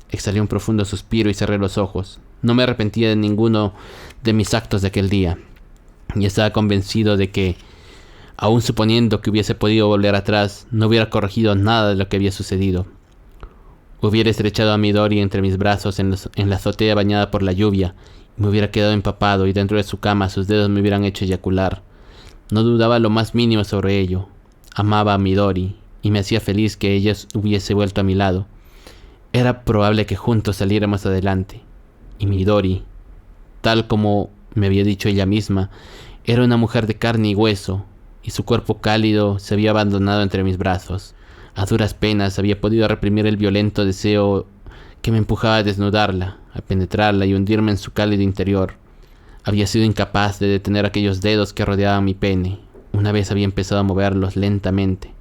Exhalé un profundo suspiro y cerré los ojos. No me arrepentía de ninguno de mis actos de aquel día. Y estaba convencido de que, aun suponiendo que hubiese podido volver atrás, no hubiera corregido nada de lo que había sucedido. Hubiera estrechado a Midori entre mis brazos en la azotea bañada por la lluvia, y me hubiera quedado empapado y dentro de su cama sus dedos me hubieran hecho eyacular. No dudaba lo más mínimo sobre ello. Amaba a Midori, y me hacía feliz que ella hubiese vuelto a mi lado. Era probable que juntos saliéramos adelante. Y Midori, tal como me había dicho ella misma, era una mujer de carne y hueso, y su cuerpo cálido se había abandonado entre mis brazos. A duras penas había podido reprimir el violento deseo que me empujaba a desnudarla, a penetrarla y hundirme en su cálido interior. Había sido incapaz de detener aquellos dedos que rodeaban mi pene. Una vez había empezado a moverlos lentamente.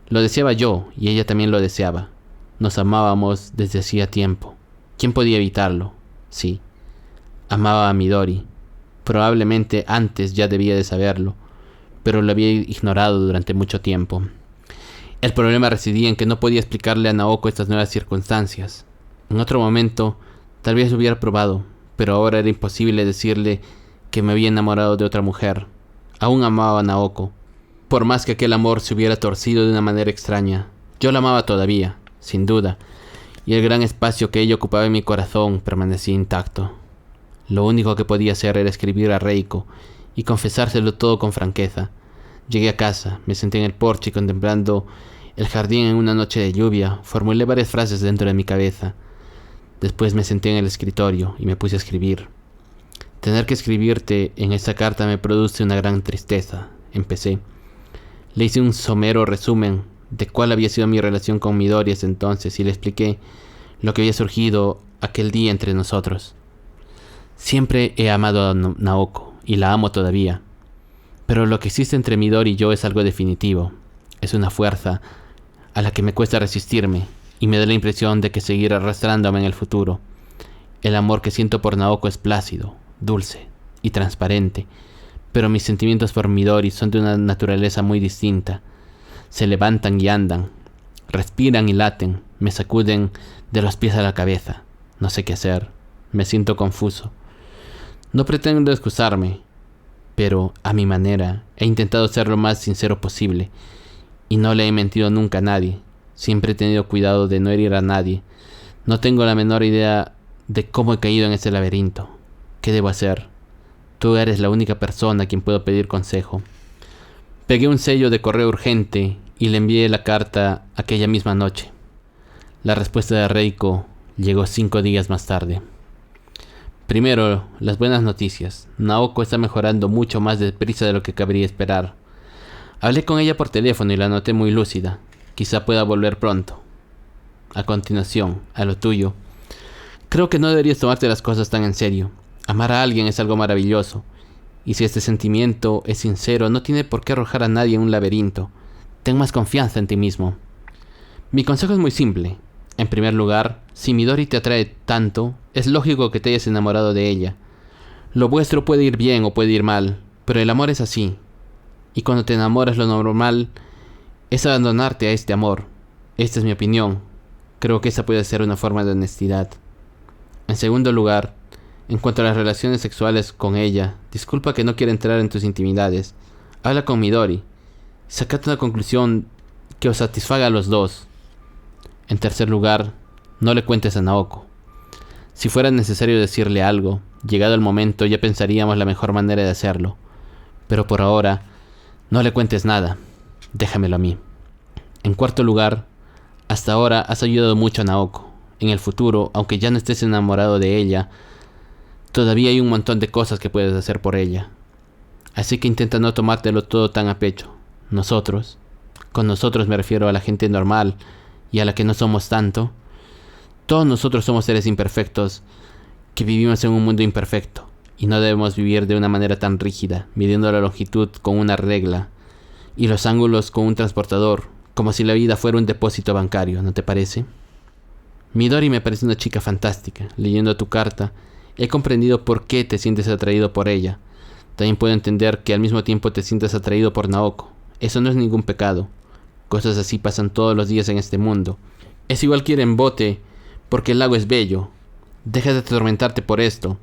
Lo deseaba yo, y ella también lo deseaba. Nos amábamos desde hacía tiempo. ¿Quién podía evitarlo? Sí. Amaba a Midori. Probablemente antes ya debía de saberlo, pero lo había ignorado durante mucho tiempo. El problema residía en que no podía explicarle a Naoko estas nuevas circunstancias. En otro momento, tal vez lo hubiera probado, pero ahora era imposible decirle que me había enamorado de otra mujer. Aún amaba a Naoko, por más que aquel amor se hubiera torcido de una manera extraña. Yo la amaba todavía, sin duda, y el gran espacio que ella ocupaba en mi corazón permanecía intacto. Lo único que podía hacer era escribir a Reiko y confesárselo todo con franqueza. Llegué a casa, me senté en el porche y contemplando el jardín en una noche de lluvia, formulé varias frases dentro de mi cabeza. Después me senté en el escritorio y me puse a escribir. Tener que escribirte en esta carta me produce una gran tristeza, empecé. Le hice un somero resumen de cuál había sido mi relación con Midori desde entonces y le expliqué lo que había surgido aquel día entre nosotros. Siempre he amado a Naoko y la amo todavía. Pero lo que existe entre Midori y yo es algo definitivo. Es una fuerza a la que me cuesta resistirme y me da la impresión de que seguirá arrastrándome en el futuro. El amor que siento por Naoko es plácido, dulce y transparente, pero mis sentimientos por Midori son de una naturaleza muy distinta. Se levantan y andan, respiran y laten, me sacuden de los pies a la cabeza. No sé qué hacer, me siento confuso. No pretendo excusarme, pero a mi manera he intentado ser lo más sincero posible y no le he mentido nunca a nadie. Siempre he tenido cuidado de no herir a nadie. No tengo la menor idea de cómo he caído en ese laberinto. ¿Qué debo hacer? Tú eres la única persona a quien puedo pedir consejo. Pegué un sello de correo urgente y le envié la carta aquella misma noche. La respuesta de Reiko llegó 5 días más tarde. Primero, las buenas noticias. Naoko está mejorando mucho más deprisa de lo que cabría esperar. Hablé con ella por teléfono y la noté muy lúcida. Quizá pueda volver pronto. A continuación, a lo tuyo. Creo que no deberías tomarte las cosas tan en serio. Amar a alguien es algo maravilloso. Y si este sentimiento es sincero, no tiene por qué arrojar a nadie en un laberinto. Ten más confianza en ti mismo. Mi consejo es muy simple. En primer lugar, si Midori te atrae tanto, es lógico que te hayas enamorado de ella. Lo vuestro puede ir bien o puede ir mal, pero el amor es así. Y cuando te enamoras, lo normal es abandonarte a este amor. Esta es mi opinión. Creo que esa puede ser una forma de honestidad. En segundo lugar, en cuanto a las relaciones sexuales con ella, disculpa que no quiera entrar en tus intimidades. Habla con Midori. Sacate una conclusión que os satisfaga a los dos. En tercer lugar, no le cuentes a Naoko. Si fuera necesario decirle algo, llegado el momento ya pensaríamos la mejor manera de hacerlo. Pero por ahora, no le cuentes nada. Déjamelo a mí. En cuarto lugar, hasta ahora has ayudado mucho a Naoko. En el futuro, aunque ya no estés enamorado de ella, todavía hay un montón de cosas que puedes hacer por ella. Así que intenta no tomártelo todo tan a pecho. Nosotros, con nosotros me refiero a la gente normal y a la que no somos tanto, todos nosotros somos seres imperfectos que vivimos en un mundo imperfecto y no debemos vivir de una manera tan rígida, midiendo la longitud con una regla y los ángulos con un transportador, como si la vida fuera un depósito bancario, ¿no te parece? Midori me parece una chica fantástica. Leyendo tu carta, he comprendido por qué te sientes atraído por ella. También puedo entender que al mismo tiempo te sientas atraído por Naoko. Eso no es ningún pecado. Cosas así pasan todos los días en este mundo. Es igual que ir en bote porque el lago es bello. Deja de atormentarte por esto.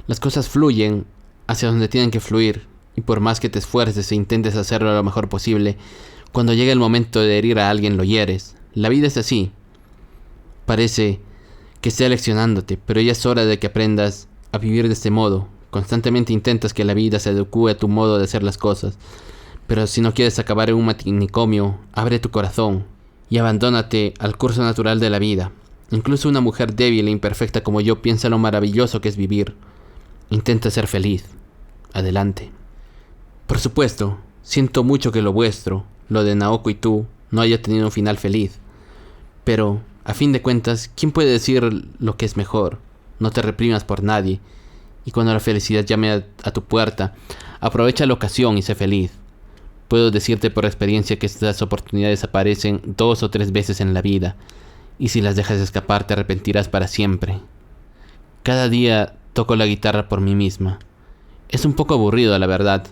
Las cosas fluyen hacia donde tienen que fluir, y por más que te esfuerces e intentes hacerlo lo mejor posible, cuando llega el momento de herir a alguien lo hieres. La vida es así. Parece que esté leccionándote, pero ya es hora de que aprendas a vivir de este modo. Constantemente intentas que la vida se adecue a tu modo de hacer las cosas, pero si no quieres acabar en un manicomio, abre tu corazón y abandónate al curso natural de la vida. Incluso una mujer débil e imperfecta como yo piensa lo maravilloso que es vivir. Intenta ser feliz. Adelante. Por supuesto, siento mucho que lo vuestro, lo de Naoko y tú, no haya tenido un final feliz. Pero, a fin de cuentas, ¿quién puede decir lo que es mejor? No te reprimas por nadie. Y cuando la felicidad llame a tu puerta, aprovecha la ocasión y sé feliz. Puedo decirte por experiencia que estas oportunidades aparecen 2 o 3 veces en la vida, y si las dejas escapar te arrepentirás para siempre. Cada día toco la guitarra por mí misma. Es un poco aburrido, la verdad.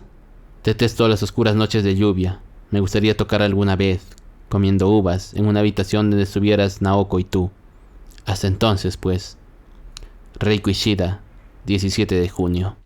Detesto las oscuras noches de lluvia. Me gustaría tocar alguna vez, comiendo uvas, en una habitación donde estuvieras Naoko y tú. Hasta entonces, pues. Reiko Ishida, 17 de junio.